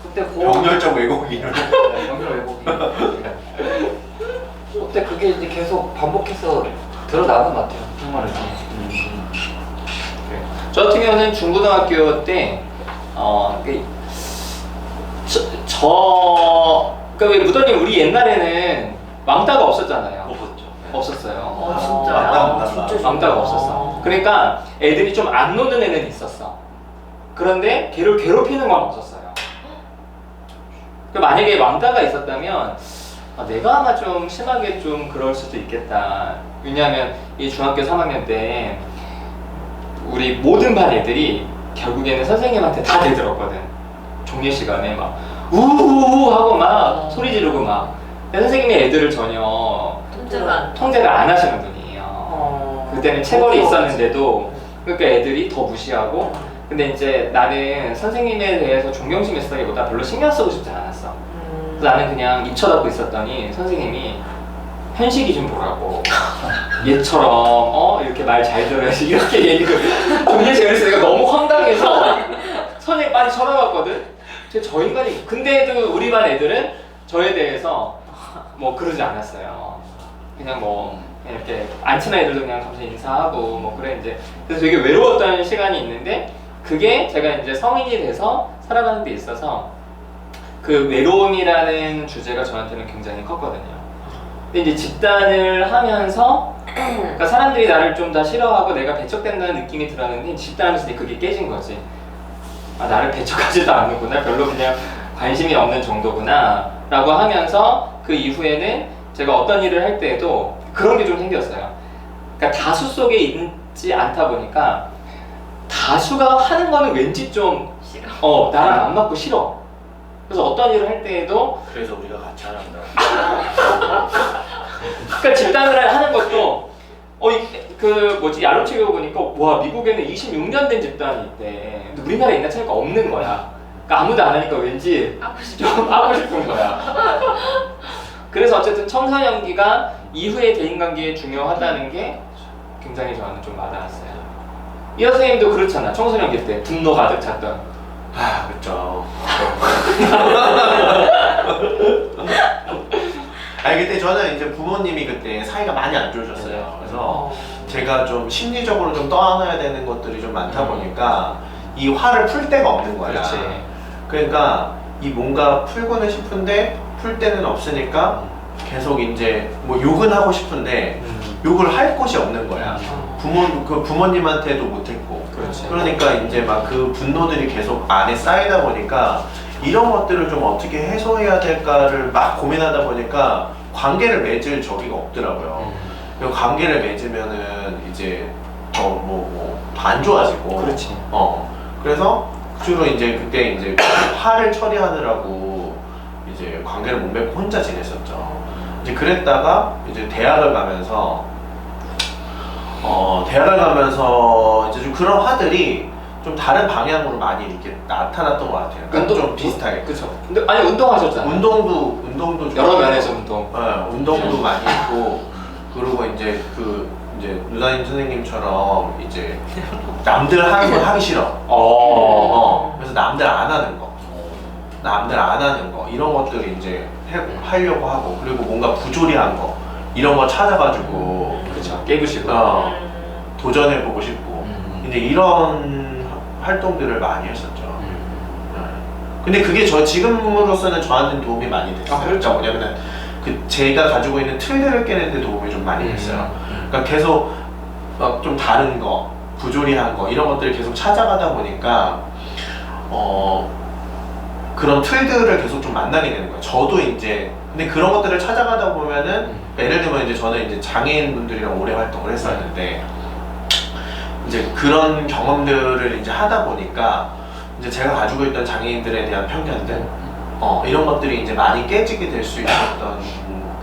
그때 병렬적 왜곡이를. 병렬 왜곡이 그때 그게 이제 계속 반복해서 드러나는 것 같아요. 정말 저 같은 경우는 중고등학교 때 그러니까 왜 무더님 우리 옛날에는 왕따가 없었잖아요. 없었어요. 진짜. 왕따가 없었어. 그러니까 애들이 좀 안 노는 애는 있었어. 그런데 걔를 괴롭히는 건 없었어요. 그러니까 만약에 왕따가 있었다면 내가 아마 좀 심하게 좀 그럴 수도 있겠다. 왜냐하면 이 중학교 3학년 때 우리 모든 반 애들이 결국에는 선생님한테 다 대들었거든. 종례 시간에 막 우우우 하고 막 소리 지르고 막. 근데 선생님이 애들을 전혀 통제를 안 하시는 분이에요. 그때는 체벌이 있었는데도 그러니까 애들이 더 무시하고. 근데 이제 나는 선생님에 대해서 존경심 있었다기보다 별로 신경 쓰고 싶지 않았어. 그래서 나는 그냥 입 쳐닫고 있었더니 선생님이 현식이 좀 보라고. 얘처럼 이렇게 말 잘 들어야지 이렇게 얘기를 동네 재밌어. 내가 너무 황당해서 선생님 많이 쳐다봤거든. 저 인간이 근데도 우리 반 애들은 저에 대해서 뭐 그러지 않았어요. 그냥 뭐 이렇게 안 친한 애들도 그냥 감사 인사하고 뭐 그래 이제. 그래서 되게 외로웠던 시간이 있는데 그게 제가 이제 성인이 돼서 살아가는 데 있어서 그 외로움이라는 주제가 저한테는 굉장히 컸거든요. 근데 이제 집단을 하면서 그러니까 사람들이 나를 좀 더 싫어하고 내가 배척된다는 느낌이 들었는데 집단하면서 그게 깨진 거지. 아, 나를 배척하지도 않는구나. 별로 그냥 관심이 없는 정도구나 라고 하면서 그 이후에는 제가 어떤 일을 할 때에도 그런 게 좀 생겼어요. 그러니까 다수 속에 있지 않다 보니까 다수가 하는 거는 왠지 좀 싫어. 나랑 안 맞고 싫어. 그래서 어떤 일을 할 때에도 그래서 우리가 같이 하란다. 그러니까 집단을 하는 것도 그 뭐지 얄로치 배우 보니까 와 미국에는 26년 된 집단이 있대. 근데 우리나라에 있나 차이가 없는 거야. 그러니까 아무도 안 하니까 왠지 좀 하고 싶은 거야. 그래서 어쨌든 청소년기가 이후의 대인관계에 중요하다는 게 굉장히 저는 좀 와닿았어요. 이 선생님도 그렇잖아. 청소년기 때 분노 가득 찼던. 아, 그쵸. 아니 그때 저는 이제 부모님이 그때 사이가 많이 안 좋으셨어요. 그래서 제가 좀 심리적으로 좀 떠안아야 되는 것들이 좀 많다 보니까 이 화를 풀 데가 없는 거야. 그렇지. 그러니까 이 뭔가 풀고는 싶은데 풀 데는 없으니까 계속 이제 뭐 욕은 하고 싶은데 욕을 할 곳이 없는 거야. 부모님한테도 못했고. 그렇지. 그러니까 이제 막 그 분노들이 계속 안에 쌓이다 보니까 이런 것들을 좀 어떻게 해소해야 될까를 막 고민하다 보니까 관계를 맺을 저기가 없더라고요. 그리고 관계를 맺으면은 이제 더 안 좋아지고. 그렇지. 그래서 주로 이제 그때 이제 화를 처리하느라고 이제 관계를 못 맺고 혼자 지냈었죠. 이제 그랬다가 이제 대학을 가면서 이제 좀 그런 화들이 좀 다른 방향으로 많이 이렇게 나타났던 것 같아요. 그러니까 좀 비슷하게. 그렇죠. 근데 아니 운동하셨잖아요. 운동도 좀 여러 면에서 운동. 운동도 많이 했고 그리고 이제 이제 누나님 선생님처럼 이제 남들 하는 거 하기 싫어. 그래서 남들 안 하는 거 이런 것들을 이제 하려고 하고 그리고 뭔가 부조리한 거 이런 거 찾아가지고 그렇죠. 깨부시고. 도전해보고 싶고 이제 이런 활동들을 많이 했었죠. 근데 그게 지금으로서는 저한테는 도움이 많이 됐어요. 그렇죠. 뭐냐면은 제가 가지고 있는 틀들을 깨는 데 도움이 좀 많이 됐어요. 그러니까 계속 막 좀 다른 거, 부조리한 거 이런 것들을 계속 찾아가다 보니까 그런 틀들을 계속 좀 만나게 되는 거예요. 저도 이제 근데 그런 것들을 찾아가다 보면은 예를 들면 이제 저는 이제 장애인 분들이랑 오래 활동을 했었는데 이제 그런 경험들을 이제 하다 보니까 이제 제가 가지고 있던 장애인들에 대한 편견들 이런 것들이 이제 많이 깨지게 될 수 있었던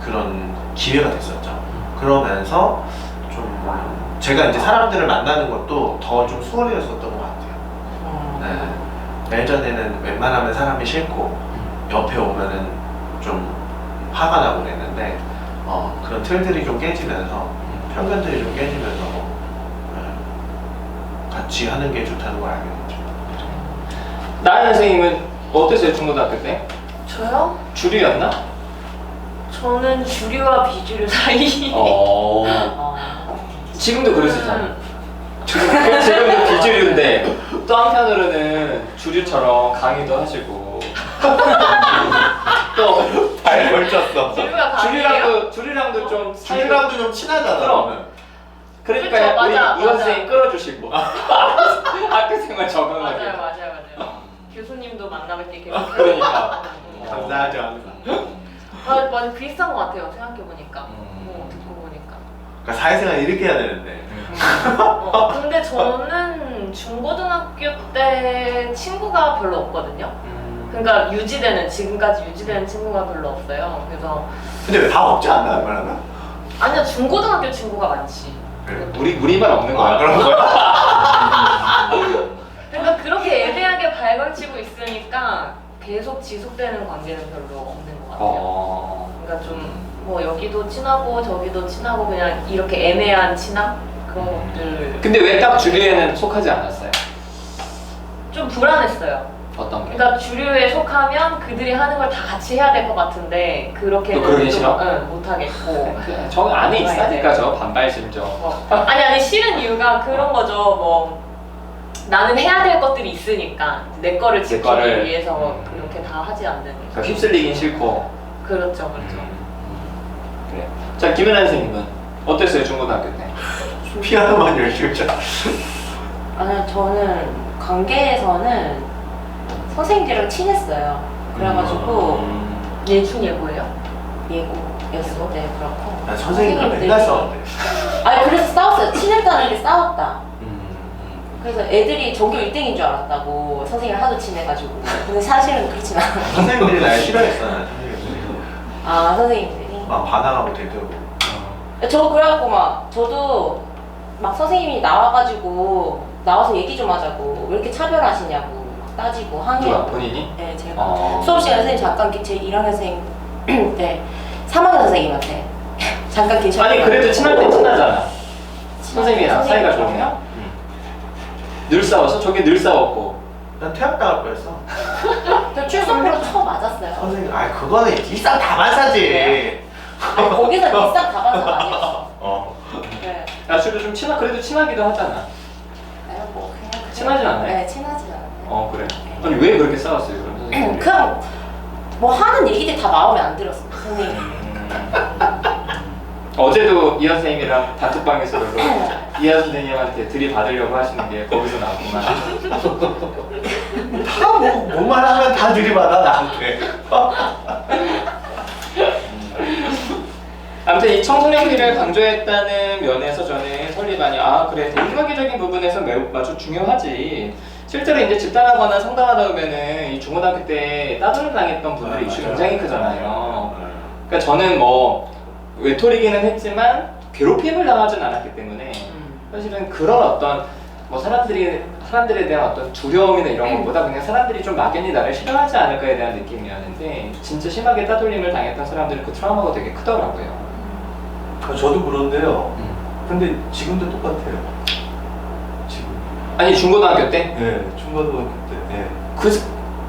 그런 기회가 됐었죠. 그러면서 좀 제가 이제 사람들을 만나는 것도 더 좀 수월해졌었던 것 같아요. 네. 예전에는 웬만하면 사람이 싫고 옆에 오면은 좀 화가 나고 그랬는데 그런 틀들이 좀 깨지면서 편견들이 좀 깨지면서 같이 하는 게 좋다는 걸 알게 됐죠. 나연 선생님은 어땠어요 중고등학교 때? 저요? 주류였나? 저는 주류와 비주류 사이. 지금도 그럴 수 있잖아. 지금도 비주류인데 또 한편으로는 주류처럼 강의도 하시고 또 발 걸쳤어. 주류가 강해요? 주류랑도 좀 주류랑도 좀 친하잖아. 그럼. 그러니까 그쵸, 맞아, 우리 맞아. 이원 선생님 끌어주시고 학교 생활 적응하게. 맞아요. 교수님도 만나뵐 때 계속. 그러니까. 감사하죠 항상. 맞아 비슷한 것 같아요. 생각해 보니까. 듣고 보니까. 그러니까 사회생활 이렇게 해야 되는데. 근데 저는 중고등학교 때 친구가 별로 없거든요. 그러니까 지금까지 유지되는 친구가 별로 없어요. 그래서 근데 왜 다 없지 않나 웬만하면? 아니야 중고등학교 친구가 많지. 우리만 없는 거야. 그런 거야? 그러니까 그렇게 애매하게 발걸치고 있으니까 계속 지속되는 관계는 별로 없는 것 같아요. 그러니까 좀 뭐 여기도 친하고 저기도 친하고 그냥 이렇게 애매한 친함 그런 것들 근데 왜 딱 주류에는 속하지 않았어요? 좀 불안했어요. 어떤 게? 그러니까 주류에 속하면 그들이 하는 걸 다 같이 해야 될 것 같은데 그렇게는 또 그러기 싫어? 응, 못하겠고. 저 안에 있으니까 저 반발심정. 아니 싫은 이유가 그런 거죠. 뭐 나는 해야 될 것들이 있으니까 내 거를 지키기 거를, 위해서 그렇게 다 하지 않는. 그러니까 휩쓸리긴 싫고. 그렇죠. 그래. 자, 김연아 선생님은 어땠어요, 중고등학교 때? 피아노만 열심히 쳐. 아니 저는 관계에서는 선생님들이랑 친했어요. 그래가지고 예춘 예고예요? 예고였을 때 그렇고. 난 선생님이랑 맨날 싸웠대. 아니 그래서 싸웠어요. 친했다는 게 싸웠다. 그래서 애들이 전교 1등인 줄 알았다고 선생님이 하도 친해가지고. 근데 사실은 그렇진 않아요. 선생님들이 날 싫어했어. 난 선생님들이. 아 선생님들이. 막 반항하고 대들고. 저 그래갖고 막 저도 막 선생님이 나와서 얘기 좀 하자고 왜 이렇게 차별하시냐고 막 따지고 누가? 항의하고. 본인이? 네 제가 어. 수업 시간에 선생님 잠깐 제 1학년 선생님 네 3학년 선생님한테 잠깐 계셔. 아니, 그래도 친할 땐 친하잖아. 선생님이랑 사이가 선생님이랑요? 좋으면. 늘 싸웠어? 저게 늘 싸웠고. 난 퇴학당할 뻔했어. 저 출석부로 쳐 맞았어요. 선생님, 그거는 일상 다반사지. 아니 거기서 일상 다반사가 아니었어. 네. 야, 주로 좀 그래도 친하기도 하잖아. 아니 뭐 그냥 친하진 않아요? 네 친하진 않아요. 그래. 아니, 왜 그렇게 싸웠어요, 그럼 선생님? 그냥 뭐 하는 얘기들이 다 마음에 안 들었어요 선생님. 어제도 이하 선생님이랑 단톡방에서 이하 선생님한테 들이받으려고 하시는 게 거기서 나왔구만. 다 뭐만 하면 다 들이받아 나한테. 아무튼 이 청소년기를 강조했다는 면에서 저는 설리반이 그래 대인관계적인 부분에서 매우 아주 중요하지. 실제로 이제 집단하거나 상담하다 보면은 이 중고등학교 때 따돌림 당했던 분들의 이슈 굉장히 크잖아요. 그러니까 저는 뭐 외톨이기는 했지만 괴롭힘을 당하진 않았기 때문에 사실은 그런 어떤 뭐 사람들에 대한 어떤 두려움이나 이런 것보다 그냥 사람들이 좀 막연히 나를 싫어하지 않을까에 대한 느낌이었는데 진짜 심하게 따돌림을 당했던 사람들은 그 트라우마가 되게 크더라고요. 저도 그런데요. 근데 지금도 똑같아요. 지금. 아니 중고등학교 때? 네, 중고등학교 때. 네.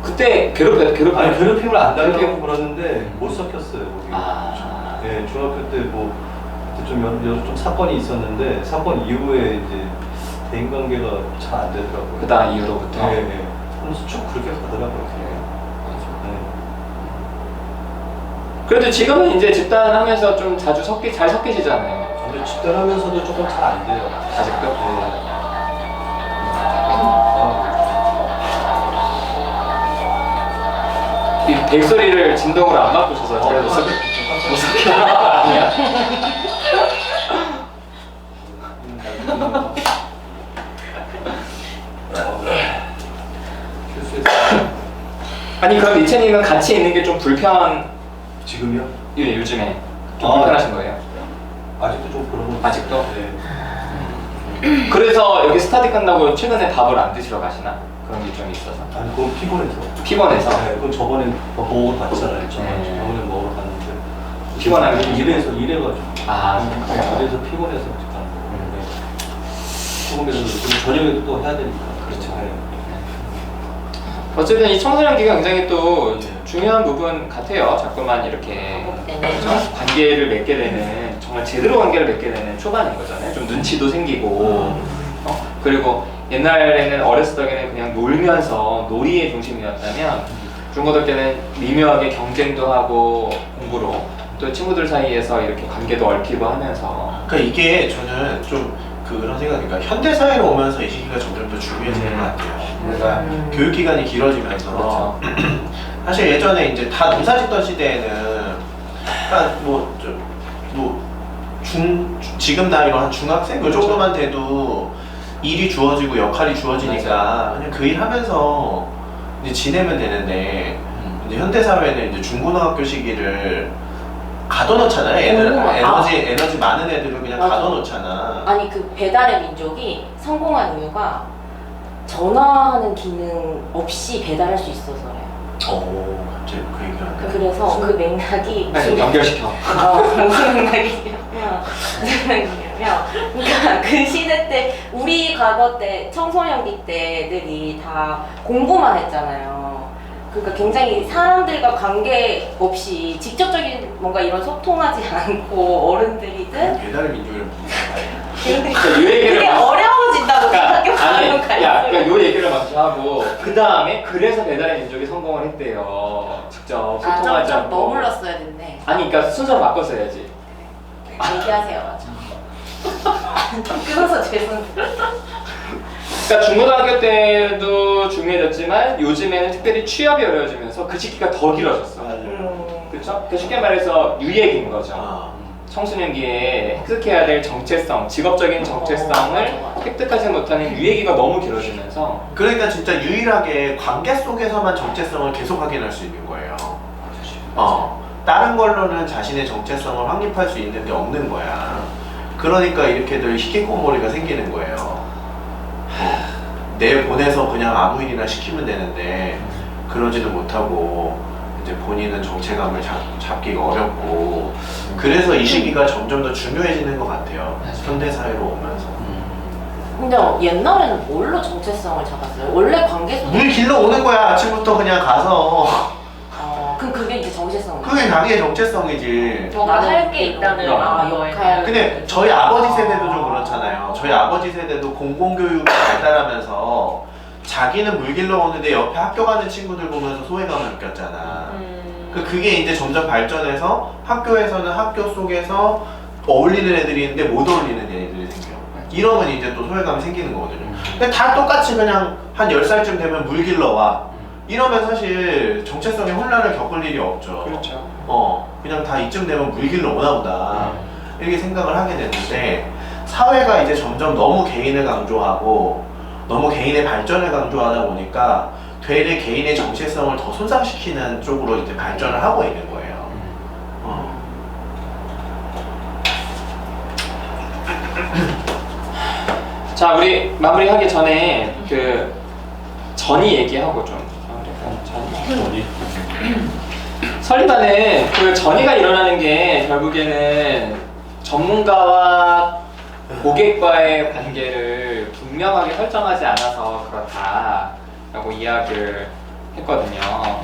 그때 괴롭혔 아니 괴롭힘을 안 당하고 그러는데 못 섞였어요. 거기. 아. 네, 중학교 때 뭐 그때 좀 사건이 있었는데 사건 이후에 이제 대인 관계가 잘 안 되더라고요. 그다음 이후로부터. 네, 네. 그래서 쭉 그렇게 가더라고요. 네. 그래도 지금은 이제 집단하면서 좀 자주 잘 섞이시잖아요. 근데 집단하면서도 조금 잘 안 돼요. 아직도? 네. 이 벨소리를 진동으로 안 바꾸셔서 제가 못 섞여. 아니야? 아니 그럼 이채님은 같이 있는 게 좀 지금요? 요즘에 좀 불편하신 거예요? 아직도 좀 그런 거. 아직도? 네. 그래서 여기 스타디 끝나고 최근에 밥을 안 드시러 가시나? 그런 게 좀 있어서 아니 그건 피곤해서. 피곤해서? 네, 그건 저번에 먹으러 갔잖아요. 네. 저번에 먹으러 갔는데 피곤하게? 이래가지고. 그래요? 그래서 피곤해서 간 거예요. 피곤해서 저녁에도 또 해야 되니까. 그렇죠. 네. 어쨌든 이 청소년기가 굉장히 또 중요한 부분 같아요. 자꾸만 이렇게 관계를 맺게 되는 정말 제대로 관계를 맺게 되는 초반인 거잖아요. 좀 눈치도 생기고 그리고 옛날에는 어렸을 적에는 그냥 놀면서 놀이의 중심이었다면 중고등 때는 미묘하게 경쟁도 하고 공부로 또 친구들 사이에서 이렇게 관계도 얽히고 하면서 그러니까 이게 저는 좀 그런 생각이니까 현대 사회로 오면서 이 시기가 점점 더 중요해지는 것 같아요. 그러니까 교육 기간이 길어지면서 그렇죠. 사실 예전에 이제 다 농사 짓던 시대에는 그러니까 지금 나이로 한 중학생 그 정도만 돼도 일이 주어지고 역할이 주어지니까 그냥 그 일 하면서 이제 지내면 되는데 이제 현대 사회는 이제 중고등학교 시기를 가둬놓잖아요. 에너지 많은 애들을 그냥 맞아. 가둬놓잖아. 아니 그 배달의 민족이 성공한 이유가 전화하는 기능 없이 배달할 수 있어서래요. 갑자기 그 얘기를 하네. 그래서 그 맥락이 좀 연결시켜. 무슨 맥락이냐면 그러니까 그 시대 때 우리 과거 때 청소년기 때들이 다 공부만 했잖아요. 그러니까 굉장히 사람들과 관계 없이 직접적인 뭔가 이런 소통하지 않고 어른들이든 배달의 민족을 요 얘기를 그게 어려워진다고 생각해 아니, 보는 야, 그러니까 요 얘기를 먼저 하고 그 다음에 그래서 배달의 민족이 성공을 했대요. 직접 소통하지 좀 않고. 머물렀어야 됐네. 아니, 그러니까 순서를 바꿨어야지. 얘기하세요, 맞아. 끊어서 죄송해요. 그러니까 중고등학교 때도 중요해졌지만 요즘에는 특별히 취업이 어려워지면서 그 시기가 더 길어졌어. 그렇죠? 그 쉽게 말해서 유예기인 거죠. 아. 청소년기에 획득해야 될 정체성, 직업적인 정체성을 획득하지 못하는 유예기가 너무 길어지면서 그러니까 진짜 유일하게 관계 속에서만 정체성을 계속 확인할 수 있는 거예요. 다른 걸로는 자신의 정체성을 확립할 수 있는 게 없는 거야. 그러니까 이렇게들 희귀꼬머리가 생기는 거예요. 내 보내서 그냥 아무 일이나 시키면 되는데 그러지는 못하고 이제 본인은 정체감을 잡기가 어렵고 그래서 이 시기가 점점 더 중요해지는 것 같아요. 현대사회로 오면서. 근데 옛날에는 뭘로 정체성을 잡았어요? 원래 관계 속에 물 길러 오는 거야. 아침부터 그냥 가서. 그럼 그게 이제 정체성. 그게 자기의 정체성이지. 뭔가 할 게 있다는 역할. 근데 저희 아버지 세대도 좀 그렇잖아요. 저희 아버지 세대도 공공교육이 발달하면서 자기는 물 길러 오는데 옆에 학교 가는 친구들 보면서 소외감을 느꼈잖아. 그게 이제 점점 발전해서 학교에서는 학교 속에서 어울리는 애들이 있는데 못 어울리는 애들이 생겨. 이러면 이제 또 소외감이 생기는 거거든요. 근데 다 똑같이 그냥 한 10살쯤 되면 물 길러 와. 이러면 사실 정체성의 혼란을 겪을 일이 없죠. 그렇죠. 그냥 다 이쯤 되면 물 길러 오나 보다. 이렇게 생각을 하게 되는데 사회가 이제 점점 너무 개인을 강조하고 너무 개인의 발전을 강조하다 보니까 되레 개인의 정체성을 더 손상시키는 쪽으로 이제 발전을 하고 있는 거예요. 자, 우리 마무리하기 전에 그 전이 얘기하고 좀 전이. 설리반은 그 전이가 일어나는 게 결국에는 전문가와 고객과의 관계를 분명하게 설정하지 않아서 그렇다라고 이야기를 했거든요.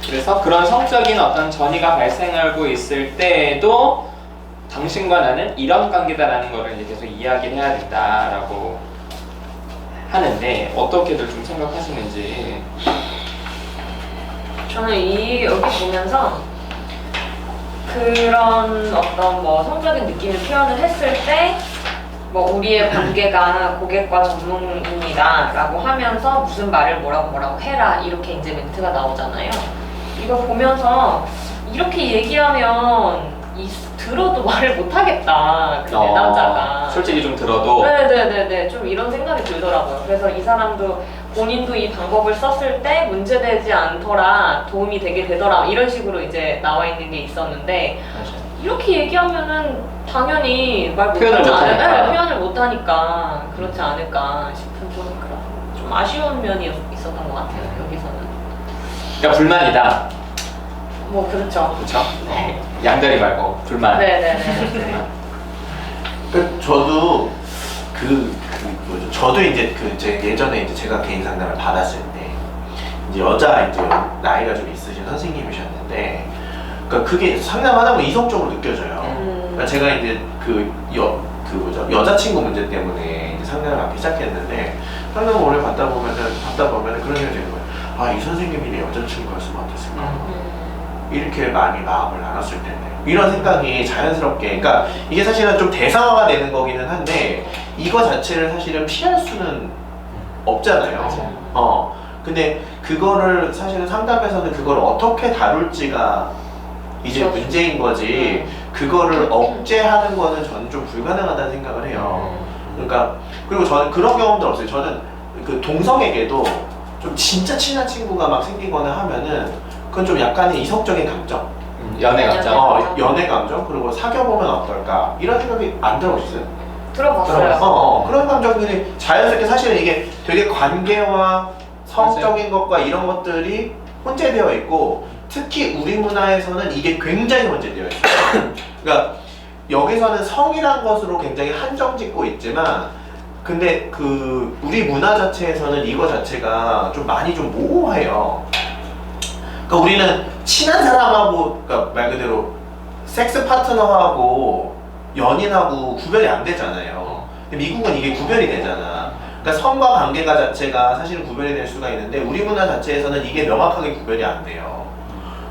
그래서 그런 성적인 어떤 전이가 발생하고 있을 때에도 당신과 나는 이런 관계다라는 거를 이제 계속 이야기를 해야 된다라고 하는데 어떻게들 좀 생각하시는지. 저는 여기 보면서 그런 어떤 뭐 성적인 느낌을 표현을 했을 때 뭐 우리의 관계가 고객과 전문인이다 라고 하면서 무슨 말을 뭐라고 해라 이렇게 이제 멘트가 나오잖아요. 이거 보면서 이렇게 얘기하면 들어도 말을 못하겠다 그 남자가 솔직히 좀 들어도 네네네네 좀 이런 생각이 들더라고요. 그래서 이 사람도 본인도 이 방법을 썼을 때 문제되지 않더라, 도움이 되게 되더라 이런 식으로 이제 나와 있는 게 있었는데 이렇게 얘기하면은 당연히 말 표현을 못하지 못하니까. 않을까 표현을 못하니까 그렇지 않을까 싶은 좀 아쉬운 면이 있었던 것 같아요. 여기서는 그러니까 불만이다. 뭐 그렇죠. 그렇죠? 양다리 말고 불만. 네네네. 저도 저도 이제 제 예전에 이제 제가 개인 상담을 받았을 때 이제 여자 이제 나이가 좀 있으신 선생님이셨는데, 그러니까 그게 상담하다 보면 이성적으로 느껴져요. 그러니까 제가 이제 여자친구 문제 때문에 이제 상담을 받기 시작했는데 상담을 오래 받다 보면은 그런 생각이 드는 거예요. 아, 이 선생님이 여자친구였으면 어땠을까? 이렇게 많이 마음을 나눴을 텐데 이런 생각이 자연스럽게, 그러니까 이게 사실은 좀 대상화가 되는 거기는 한데 이거 자체를 사실은 피할 수는 없잖아요. 근데 그거를 사실은 상담에서는 그걸 어떻게 다룰지가 이제 그렇죠. 문제인 거지 그거를 억제하는 거는 저는 좀 불가능하다는 생각을 해요. 그러니까 그리고 저는 그런 경험도 없어요. 저는 그 동성에게도 좀 진짜 친한 친구가 막 생기거나 하면은 그건 좀 약간의 이성적인 감정, 연애 감정. 연애 감정, 그리고 사귀어보면 어떨까 이런 생각이 안 들어오셨어요? 들어봤어요. 그런 감정들이 자연스럽게 사실은 이게 되게 관계와 성적인 것과 이런 것들이 혼재되어 있고 특히 우리 문화에서는 이게 굉장히 문제되어 있어요. 그러니까 여기서는 성이란 것으로 굉장히 한정 짓고 있지만 근데 그 우리 문화 자체에서는 이거 자체가 좀 많이 좀 모호해요. 그러니까 우리는 친한 사람하고 그러니까 말 그대로 섹스 파트너하고 연인하고 구별이 안 되잖아요. 근데 미국은 이게 구별이 되잖아. 그러니까 성과 관계가 자체가 사실은 구별이 될 수가 있는데 우리 문화 자체에서는 이게 명확하게 구별이 안 돼요.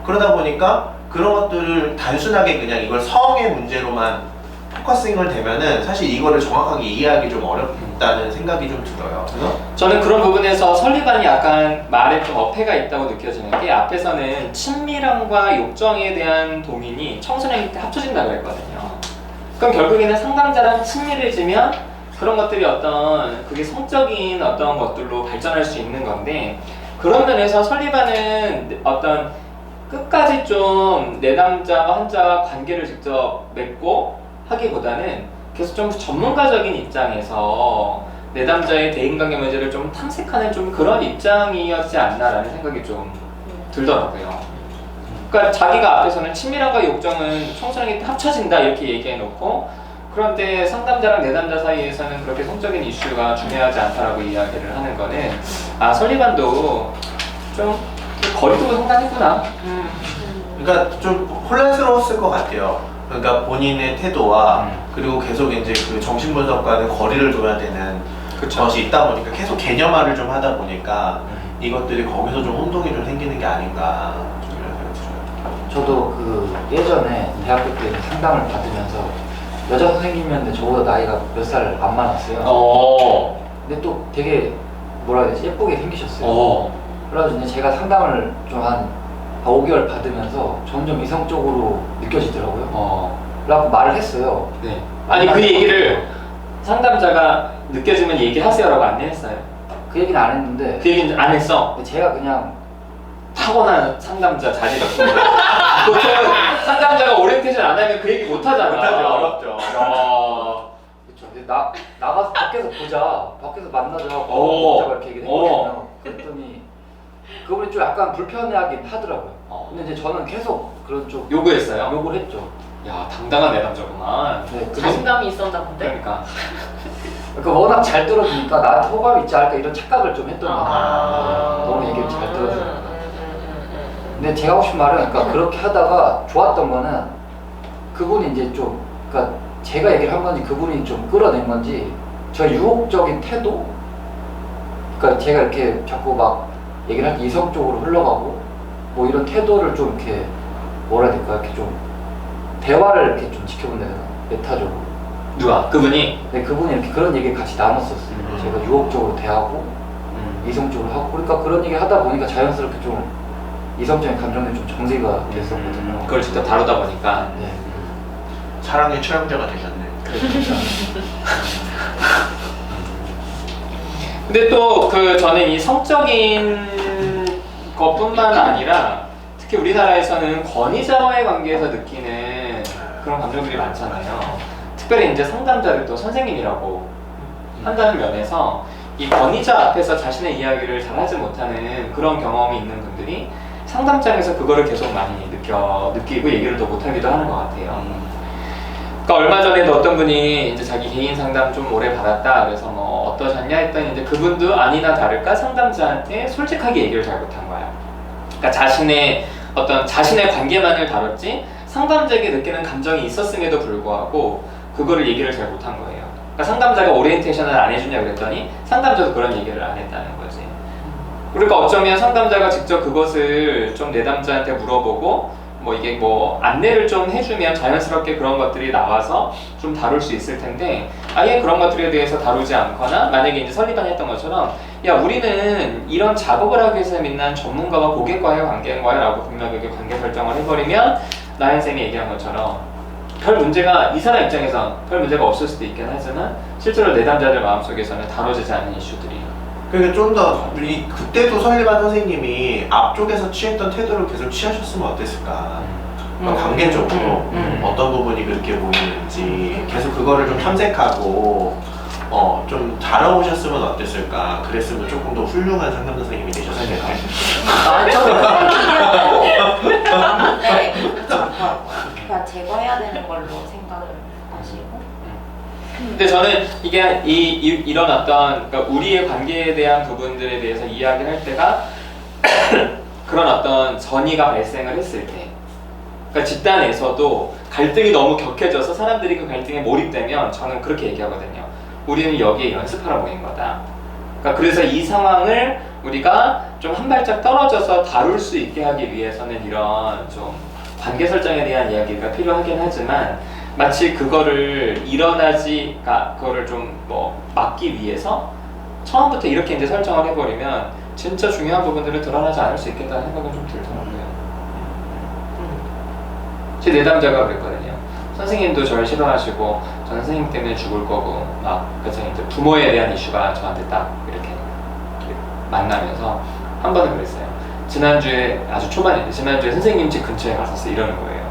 그러다 보니까 그런 것들을 단순하게 그냥 이걸 성의 문제로만 포커싱을 되면은 사실 이거를 정확하게 이해하기 좀 어렵다는 생각이 좀 들어요. 그래서 저는 그런 부분에서 설리반이 약간 말에 좀 어폐가 있다고 느껴지는 게 앞에서는 친밀함과 욕정에 대한 동인이 청소년기 때 합쳐진다고 했거든요. 그럼 결국에는 상담자랑 친밀해지면 그런 것들이 어떤 그게 성적인 어떤 것들로 발전할 수 있는 건데 그런 면에서 설리반은 어떤 끝까지 좀 내담자와 환자와 관계를 직접 맺고 하기보다는 계속 좀 전문가적인 입장에서 내담자의 대인관계 문제를 좀 탐색하는 좀 그런 입장이었지 않나라는 생각이 좀 들더라고요. 그러니까 자기가 앞에서는 친밀함과 욕정은 청소년기 때 합쳐진다 이렇게 얘기해놓고 그런데 상담자랑 내담자 사이에서는 그렇게 성적인 이슈가 중요하지 않다라고 이야기를 하는 거는 아 설리반도 좀 거리두고 상담했구나. 그러니까 좀 혼란스러웠을 것 같아요. 그러니까 본인의 태도와 그리고 계속 이제 그 정신분석과는 거리를 둬야 되는 것이 있다 보니까 계속 개념화를 좀 하다 보니까 이것들이 거기서 좀 혼동이 좀 생기는 게 아닌가 좀 이런 생각이 들어요. 저도 그 예전에 대학교 때 상담을 받으면서 여자 선생님이었는데 저보다 나이가 몇 살 안 많았어요. 근데 또 되게 뭐라 해야 되지? 예쁘게 생기셨어요. 그래가지고 이제 제가 상담을 좀 한 5개월 받으면서 점점 이성적으로 느껴지더라고요. 그래갖고 말을 했어요. 네. 아니 그 얘기를 상담자가 느껴지면 얘기하세요라고 안내했어요. 그 얘기는 안 했는데 그 얘기는 안 했어. 근데 제가 그냥 타고난 상담자 자질없습니다. 보통 상담자가 오리엔테이션 안 하면 그 얘기 못 하잖아. 못하죠. 어렵죠. 그렇죠. 근데 나가서 밖에서 보자, 밖에서 만나자, 오. 보자가 이렇게 얘기했거든요. 그랬더니 그분이 좀 약간 불편해하긴 하더라고요. 근데 이제 저는 계속 그런 쪽 요구했어요. 욕을 했죠. 야 당당한 내담자구만. 네, 자신감이 있었나 본데. 그러니까. 그러니까 워낙 잘 들어주니까 나한테 호감이 있지 않을까 이런 착각을 좀 했던 것 같아요. 너무 얘기를 잘 들어주니까. 근데 제가 하고 싶은 말은 그러니까 그렇게 하다가 좋았던 거는 그분이 이제 좀 그러니까 제가 얘기를 한 건지 그분이 좀 끌어낸 건지 저 유혹적인 태도 그러니까 제가 이렇게 자꾸 막 얘기를 할 때 이성적으로 흘러가고 뭐 이런 태도를 좀 이렇게 뭐라 해야 될까 이렇게 좀 대화를 이렇게 좀 지켜본다 해야 되나 메타적으로 누가? 그분이? 근데 그분이 이렇게 그런 얘기를 같이 나눴었어요. 제가 유혹적으로 대하고 이성적으로 하고 그러니까 그런 얘기 하다 보니까 자연스럽게 좀 이성적인 감정이 좀 정리가 됐었거든요. 그걸 직접 다루다 보니까. 네. 사랑의 최강자가 되셨네. 근데 또 그 저는 이 성적인 것뿐만 아니라 특히 우리나라에서는 권위자와의 관계에서 느끼는 그런 감정들이 많잖아요. 특별히 이제 상담자를 또 선생님이라고 한다는 면에서 이 권위자 앞에서 자신의 이야기를 잘 하지 못하는 그런 경험이 있는 분들이 상담장에서 그거를 계속 많이 느끼고 얘기를 더 못하기도 하는 것 같아요. 그러니까 얼마 전에도 어떤 분이 이제 자기 개인 상담 좀 오래 받았다 그래서 뭐 어떠셨냐 했더니 이제 그분도 아니나 다를까 상담자한테 솔직하게 얘기를 잘 못한 거야. 그러니까 자신의 관계만을 다뤘지 상담자에게 느끼는 감정이 있었음에도 불구하고 그거를 얘기를 잘 못한 거예요. 그러니까 상담자가 오리엔테이션을 안 해주냐 그랬더니 상담자도 그런 얘기를 안 했다는 거지. 그러니까 어쩌면 상담자가 직접 그것을 좀 내담자한테 물어보고 뭐 이게 뭐 안내를 좀 해주면 자연스럽게 그런 것들이 나와서 좀 다룰 수 있을 텐데 아예 그런 것들에 대해서 다루지 않거나 만약에 이제 설리반이 했던 것처럼 야 우리는 이런 작업을 하기 위해서 믿는 전문가와 고객과의 관계인 거야 라고 분명하게 관계 설정을 해버리면 나연쌤이 얘기한 것처럼 별 문제가 이 사람 입장에서 별 문제가 없을 수도 있긴 하지만 실제로 내담자들 마음속에서는 다뤄지지 않는 이슈들이 그러니까 좀 더 우리 그때도 설리반 선생님이 앞쪽에서 취했던 태도를 계속 취하셨으면 어땠을까? 관계적으로 어떤 부분이 그렇게 보이는지 계속 그거를 좀 탐색하고 좀 잘해오셨으면 어땠을까. 그랬으면 조금 더 훌륭한 상담 선생님이 되셨을 텐데. 네, 그렇지 않더라고요. 그냥 제거해야 되는 걸로 생각을 하시고. 근데 저는 이게 이런 어떤 그러니까 우리의 관계에 대한 부분들에 대해서 이야기를 할 때가 그런 어떤 전이가 발생을 했을 때, 그러니까 집단에서도 갈등이 너무 격해져서 사람들이 그 갈등에 몰입되면 저는 그렇게 얘기하거든요. 우리는 여기에 연습하러 모인 거다. 그러니까 그래서 이 상황을 우리가 좀 한 발짝 떨어져서 다룰 수 있게 하기 위해서는 이런 좀 관계 설정에 대한 이야기가 필요하긴 하지만 마치 그거를 그거를 좀 뭐 막기 위해서 처음부터 이렇게 이제 설정을 해버리면 진짜 중요한 부분들을 드러나지 않을 수 있겠다는 생각은 좀 들더라고요. 제 내담자가 그랬거든요. 선생님도 저를 싫어하시고 전 선생님 때문에 죽을 거고 막 그래서 이제 부모에 대한 이슈가 저한테 딱 이렇게 만나면서 한 번은 그랬어요. 지난주에 아주 초반에 지난주에 선생님 집 근처에 갔었어 이러는 거예요.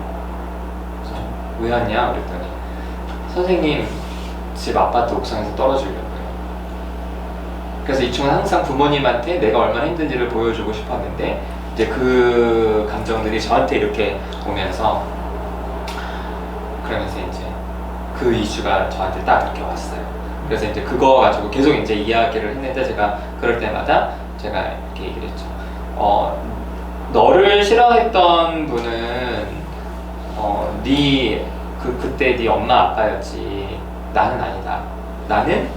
그래서 왜 왔냐 그랬더니 선생님 집 아파트 옥상에서 떨어지려고요. 그래서 이 친구는 항상 부모님한테 내가 얼마나 힘든지를 보여주고 싶었는데 이제 그 감정들이 저한테 이렇게 오면서 그러면서 이제 그 이슈가 저한테 딱 이렇게 왔어요. 그래서 이제 그거 가지고 계속 이제 이야기를 했는데 제가 그럴 때마다 제가 이렇게 얘기를 했죠. 너를 싫어했던 분은 그때 네 엄마 아빠였지 나는 아니다. 나는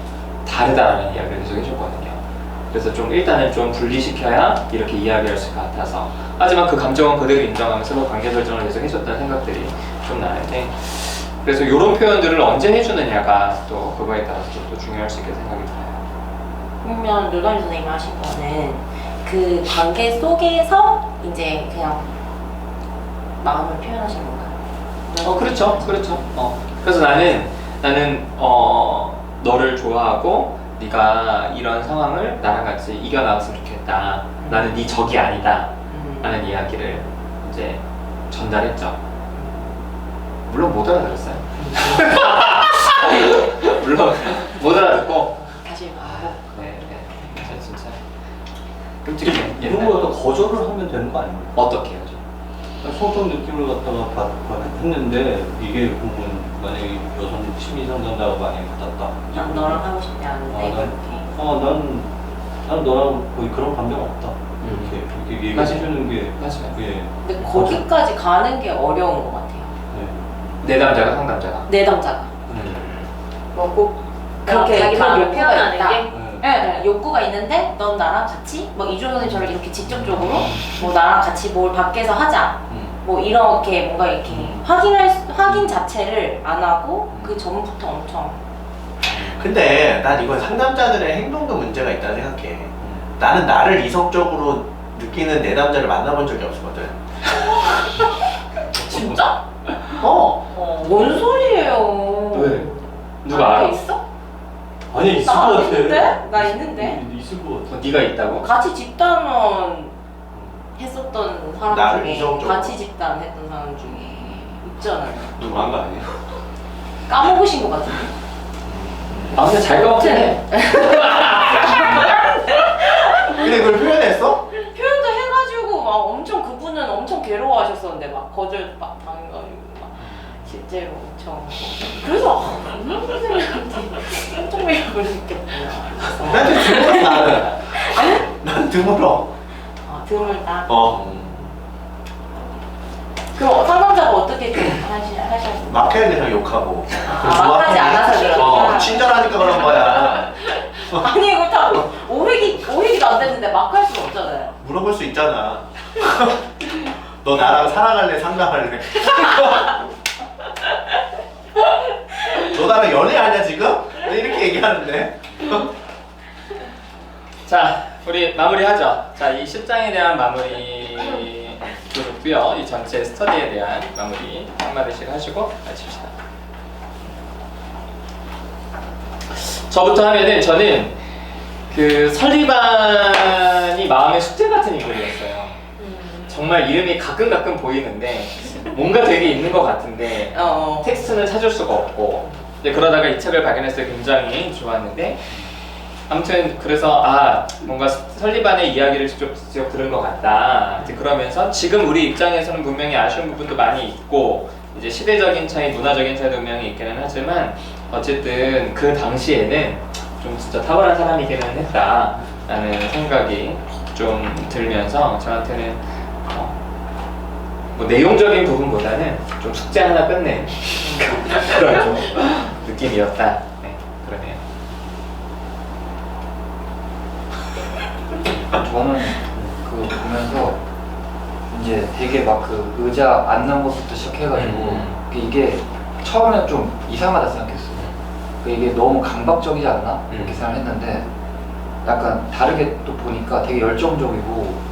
다르다라는 이야기를 계속 해줬거든요. 그래서 좀 일단은 좀 분리시켜야 이렇게 이야기할 수 같아서 하지만 그 감정은 그대로 인정하면서 서로 관계 설정을 계속 해줬다는 생각들이 좀 나는데 그래서 이런 표현들을 언제 해주느냐가 또 그거에 따라서 좀 더 중요할 수 있게 생각이 들어요. 그러면 노담이 선생님이 하신 거는 그 관계 속에서 이제 그냥 마음을 표현하신 건가요? 그렇죠. 그래서 나는 너를 좋아하고 네가 이런 상황을 나랑 같이 이겨나갔으면 좋겠다. 나는 네 적이 아니다. 라는 이야기를 이제 전달했죠. 물론 못 알아들었어요. 물론 못 알아듣고 다시 말하고. 네. 진짜 끔찍해. 이런 거 갖다 거절을 하면 되는 거 아닙니까? 어떻게 해야죠? 소통 느낌을 갖다가 했는데 이게 보면 만약에 여성 심리 상담자가 만약에 받았다. 난 너랑 하고 싶지 않은데 이렇게. 난 너랑 거의 그런 감정 없다. 이렇게 얘기해주는 게 맞아요. 예. 근데 거기까지 가는 게 어려운 것 같아요. 내담자가 상담자가. 내담자가. 뭐 꼭 그렇게 자기 그런 마음을 욕구가 표현하는 있다. 게? 네, 욕구가 있는데 넌 나랑 같이 뭐 이주호 선생님처럼 이렇게 직접적으로 뭐 나랑 같이 뭘 밖에서 하자 뭐 이렇게 뭔가 이렇게 확인 자체를 안 하고 그 전부터 엄청 근데 난 이건 상담자들의 행동도 문제가 있다고 생각해. 나는 나를 이성적으로 느끼는 내담자를 만나본 적이 없거든. 진짜? 뭔 소리예요? 왜? 누가 알아? 있어? 아니 있을 것 나 같아. 있는데? 나 있는데? 있을 것 같아. 네가 있다고? 같이 집단원 했었던 사람 나를 중에 이성적으로. 같이 집단 했던 사람 중에 있잖아요. 누구한 거 아니에요? 까먹으신 것 같은데? 근데 잘 까먹긴 해. 근데 그걸 표현했어? 표현도 해가지고 막 엄청 그분은 엄청 괴로워하셨었는데 막 거절 막 당해가지고 막 실제로 엄청 그래서 선생님한테 엄청 매력을 느꼈구나. 나한테 드물어 나는. 난 드물어. 드물다. 어. 그럼 상담자가 어떻게 좀 하셨어요? 막해야 돼서 욕하고. 막 하지 않아서 그렇구나. 친절하니까 그런 거야. 아니 그렇다고 5회기도 안 됐는데 막 할 수는 없잖아요. 물어볼 수 있잖아. 너 나랑 사랑할래 상담할래? 너 나랑 연애하냐 지금? 이렇게 얘기하는데. 자, 우리 마무리하죠. 자, 이 10장에 대한 마무리 좋고요. 이 전체 스터디에 대한 마무리 한마디씩 하시고 마칩시다. 저부터 하면은 저는 그 설리반이 마음의 숙제 같은 인물이었어요. 정말 이름이 가끔 보이는데 뭔가 되게 있는 것 같은데 텍스트는 찾을 수가 없고 이제 그러다가 이 책을 발견했을 때 굉장히 좋았는데 아무튼 그래서 뭔가 설리반의 이야기를 직접 들은 것 같다. 이제 그러면서 지금 우리 입장에서는 분명히 아쉬운 부분도 많이 있고 이제 시대적인 차이, 문화적인 차이도 분명히 있기는 하지만 어쨌든 그 당시에는 좀 진짜 탁월한 사람이기는 했다라는 생각이 좀 들면서 저한테는 뭐 내용적인 부분보다는 좀 숙제 하나 끝낸 그런 좀 느낌이었다. 네, 그러네요. 저는 그 보면서 이제 되게 막 그 의자 앉는 것부터 시작해가지고 이게 처음에는 좀 이상하다 생각했어요. 이게 너무 강박적이지 않나? 이렇게 생각했는데 약간 다르게 또 보니까 되게 열정적이고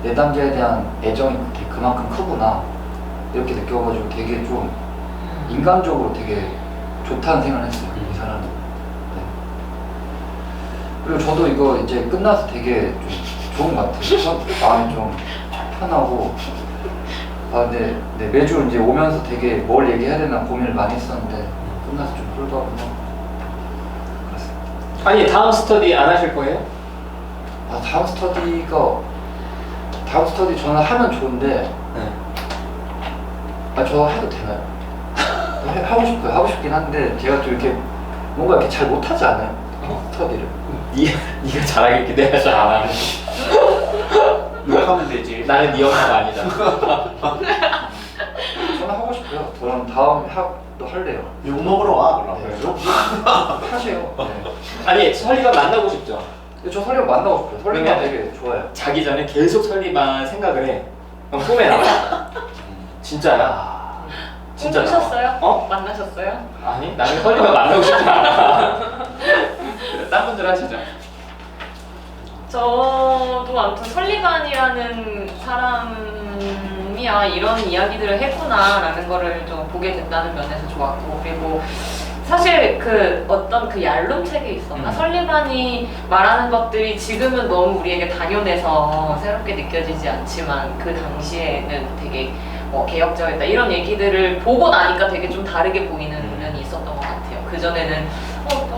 내담자에 대한 애정이 되게 그만큼 크구나 이렇게 느껴가지고 되게 좀 인간적으로 되게 좋다는 생각을 했어요. 이 사람은. 네. 그리고 저도 이거 이제 끝나서 되게 좀 좋은 것 같아요. 마음이 좀 편하고 근데 네, 매주 이제 오면서 되게 뭘 얘기해야 되나 고민을 많이 했었는데 끝나서 좀 홀가분하고 그랬어요. 아니 다음 스터디 안 하실 거예요? 다음 스터디 저는 하면 좋은데 네. 저 해도 되나요? 하고 싶어요. 하고 싶긴 한데 제가 또 이렇게 뭔가 이렇게 잘 못하지 않아요? 스터디를. 네가 잘하길 기대하지 않아. 욕하면 되지. 나는 네 엄마가 아니다. 저는 하고 싶어요. 저는 다음에 또 할래요. 욕 먹으러 와 그럼. 네, 하세요. 네. 아니 설리반 만나고 싶죠? 근데 저 설리반 만나고 싶어요. 설리반 그러면 되게 좋아요. 자기 전에 계속 설리반 생각을 해. 그럼 꿈에 나와. 진짜야. 진짜 나와. 꿈꾸셨어요? 만나셨어요? 아니 나는 설리반 만나고 싶지 않아. 그래, 딴 분들 하시죠. 저도 아무튼 설리반이라는 사람이야 이런 이야기들을 했구나라는 거를 좀 보게 된다는 면에서 좋았고, 그리고 사실 그 어떤 그 얄롬 책에 있었나? 설리반이 말하는 것들이 지금은 너무 우리에게 당연해서 새롭게 느껴지지 않지만 그 당시에는 되게 개혁적이다 이런 얘기들을 보고 나니까 되게 좀 다르게 보이는 면이 있었던 것 같아요. 그전에는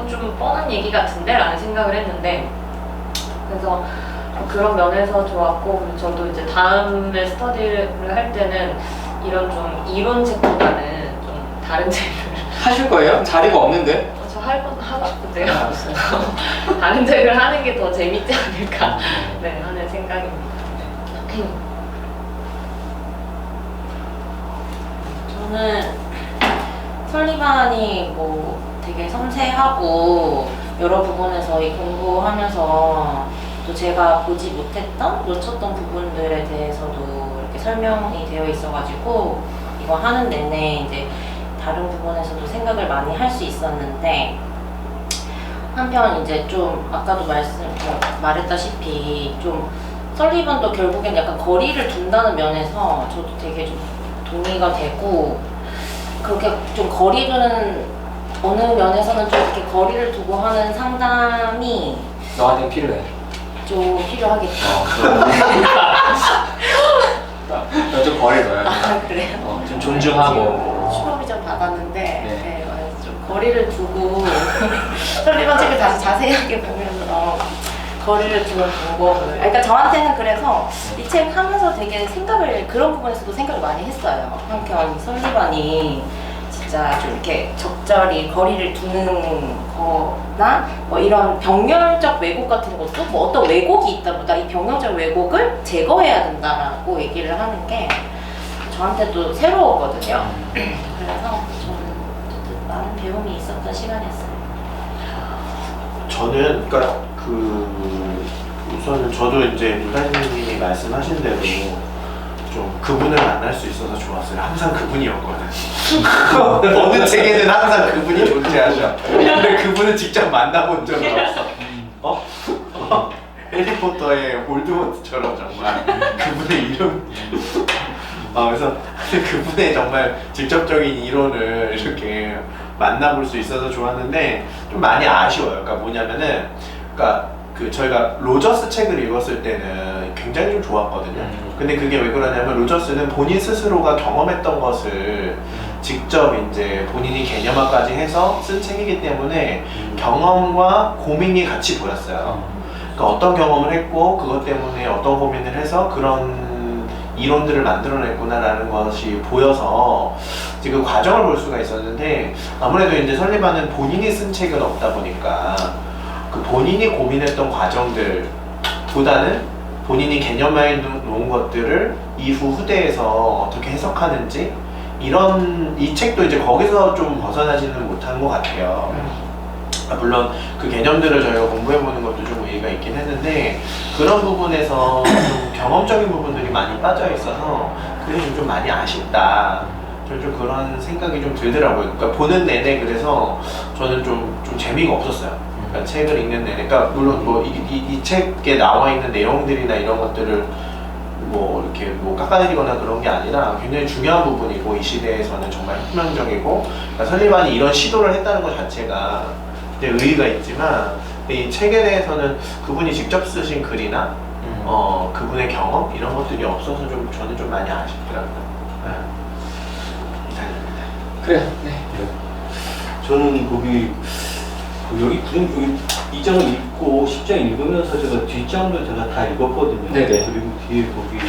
좀 뻔한 얘기 같은데? 라는 생각을 했는데, 그래서 그런 면에서 좋았고, 그리고 저도 이제 다음에 스터디를 할 때는 이런 좀 이론책보다는 좀 다른 책을 하실 거예요? 자리가 없는데? 저 하고 싶은데요. 다른 책을 하는 게 더 재밌지 않을까 네, 하는 생각입니다. 저는 설리반이 뭐 되게 섬세하고 여러 부분에서 이 공부하면서 또 제가 보지 못했던 놓쳤던 부분들에 대해서도 이렇게 설명이 되어 있어가지고 이거 하는 내내 이제 다른 부분에서도 생각을 많이 할 수 있었는데, 한편 이제 좀 아까도 말했다시피 좀 설리반도 결국엔 약간 거리를 둔다는 면에서 저도 되게 좀 동의가 되고, 그렇게 좀 거리 두는 어느 면에서는 좀 이렇게 거리를 두고 하는 상담이 너한테 필요해. 좀 필요하겠죠. 좀 거리를 둬야 돼. 그래요? 좀 존중하고. 슈퍼비전 받았는데 네, 좀 거리를 두고 설리반 책을 다시 자세하게 보면서 거리를 두는 방법을, 그러니까 저한테는 그래서 이 책 하면서 되게 그런 부분에서도 생각을 많이 했어요. 한편 설리반이 진짜 좀 이렇게 적절히 거리를 두는 거나 뭐 이런 병렬적 왜곡 같은 것도 뭐 어떤 왜곡이 있다보다 이 병렬적 왜곡을 제거해야 된다라고 얘기를 하는 게 저한테도 새로웠거든요. 그래서 저는 많은 배움이 있었던 시간이었어요. 저는 그러니까 우선은 저도 이제 민가님이 말씀하신 대로 좀 그분을 만날 수 있어서 좋았어요. 항상 그분이었거든. 어느 책에는 항상 그분이 존재하셔. 근데 그분을 직접 만나본 적은 없어. 해리포터의 볼드모트처럼 정말 그분의 이름. 그래서 그분의 정말 직접적인 이론을 이렇게 만나볼 수 있어서 좋았는데 좀 많이 아쉬워요. 그러니까 뭐냐면은, 그러니까 저희가 로저스 책을 읽었을 때는 굉장히 좀 좋았거든요. 근데 그게 왜 그러냐면 로저스는 본인 스스로가 경험했던 것을 직접 이제 본인이 개념화까지 해서 쓴 책이기 때문에 경험과 고민이 같이 보였어요. 그러니까 어떤 경험을 했고 그것 때문에 어떤 고민을 해서 그런 이론들을 만들어냈구나라는 것이 보여서 지금 과정을 볼 수가 있었는데, 아무래도 이제 설리반은 본인이 쓴 책은 없다 보니까 그 본인이 고민했던 과정들보다는 본인이 개념화해 놓은 것들을 이후 후대에서 어떻게 해석하는지, 이 책도 이제 거기서 좀 벗어나지는 못한 것 같아요. 물론 그 개념들을 저희가 공부해보는 것도 좀 의의가 있긴 했는데, 그런 부분에서 좀 경험적인 부분들이 많이 빠져 있어서 그게 좀 많이 아쉽다. 좀 그런 생각이 좀 들더라고요. 그러니까 보는 내내 그래서 저는 좀 재미가 없었어요. 그러니까 책을 읽는 내내. 그러니까 물론 뭐 이 책에 나와 있는 내용들이나 이런 것들을 뭐 이렇게 뭐 깎아내리거나 그런 게 아니라 굉장히 중요한 부분이고, 이 시대에서는 정말 혁명적이고, 그러니까 설리반이 이런 시도를 했다는 것 자체가 이제 의의가 있지만, 이 책에 대해서는 그분이 직접 쓰신 글이나 그분의 경험 이런 것들이 없어서 저는 좀 많이 아쉽더라고요. 이상입니다. 그래요. 네. 저는 거기 여기 2장을 읽고 10장 읽으면서 제가 뒷장도 제가 다 읽었거든요. 네네. 그리고 뒤에 거기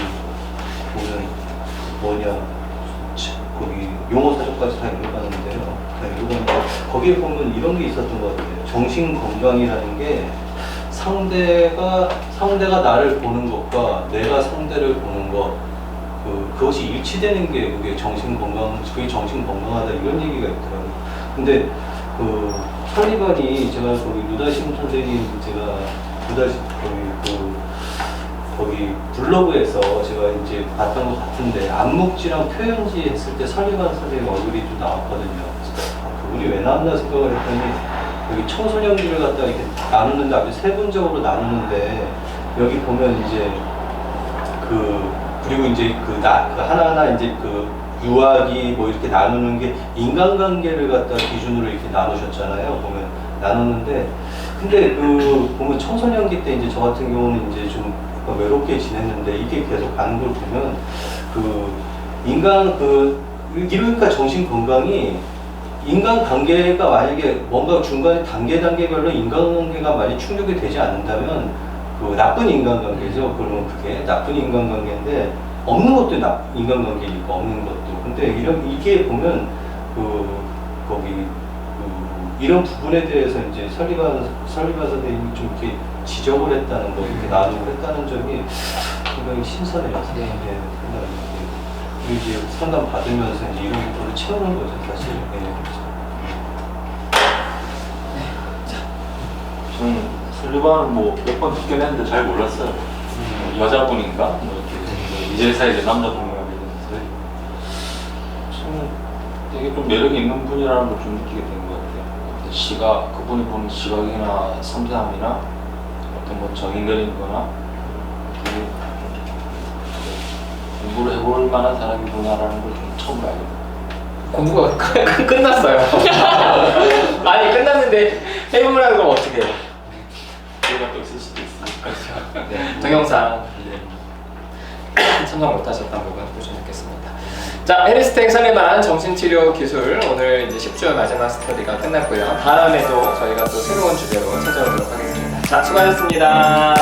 보면 거기 용어 사전까지 다 읽어봤는데요. 다 읽어봤는데 거기에 보면 이런 게 있었던 것 같아요. 정신 건강이라는 게 상대가 나를 보는 것과 내가 상대를 보는 것, 그것이 일치되는 게 그게 정신 건강하다 이런 얘기가 있더라고요. 근데 설리반이 제가 거기 루다심 선생님 거기 블로그에서 제가 이제 봤던 것 같은데, 암묵지랑 표현지 했을 때 설리반 선생님 얼굴이 좀 나왔거든요. 그래서 그분이 왜 나왔나 생각을 했더니, 여기 청소년기를 갖다 이렇게 나누는데 아주 세분적으로 나누는데, 여기 보면 이제 그리고 이제 하나하나 이제 유아기 뭐 이렇게 나누는 게 인간관계를 갖다 기준으로 이렇게 나누셨잖아요. 보면 나눴는데, 근데 보면 청소년기 때 이제 저 같은 경우는 이제 좀 외롭게 지냈는데, 이게 계속 가는 걸 보면 이러니까 정신 건강이, 인간관계가 만약에 뭔가 중간에 단계별로 인간관계가 많이 충족이 되지 않는다면 나쁜 인간관계죠. 그러면 그게 나쁜 인간관계인데, 없는 것도 인간관계니까 없는 것도. 근데 이게 보면 이런 부분에 대해서 이제 설리반 선생님이 좀 이렇게 지적을 했다는 거, 이렇게 나누고 했다는 점이 굉장히 신선해요. 이제 상담 받으면서 이제 이런 것들을 채우는 거죠, 사실. 저는 설리반은 뭐 몇 번 듣긴 했는데 잘 몰랐어요. 여자분인가? 뭐 이렇게 이제 사이즈 남자분인가 이랬는데, 저는 되게 좀 매력이 있는 분이라는 걸 좀 느끼게 된 것 같아요. 그분이 보는 시각이나 섬세함이나 어떤 뭐 정의거리거나 되게 공부를 해볼 만한 사람이구나라는 걸 좀 처음 알게 됐어요. 공부가 끝났어요. 아니 끝났는데 해보라는 건 어떻게 해요? 기회가 또 있을 수도 있으니까. 네, 동영상 참석 못하셨던 부분 보셔야겠습니다. 자, 헤리스텍 설리반 정신치료 기술, 오늘 이제 10주 마지막 스터디가 끝났고요. 다음에도 저희가 또 새로운 주제로 찾아오도록 하겠습니다. 자, 수고하셨습니다.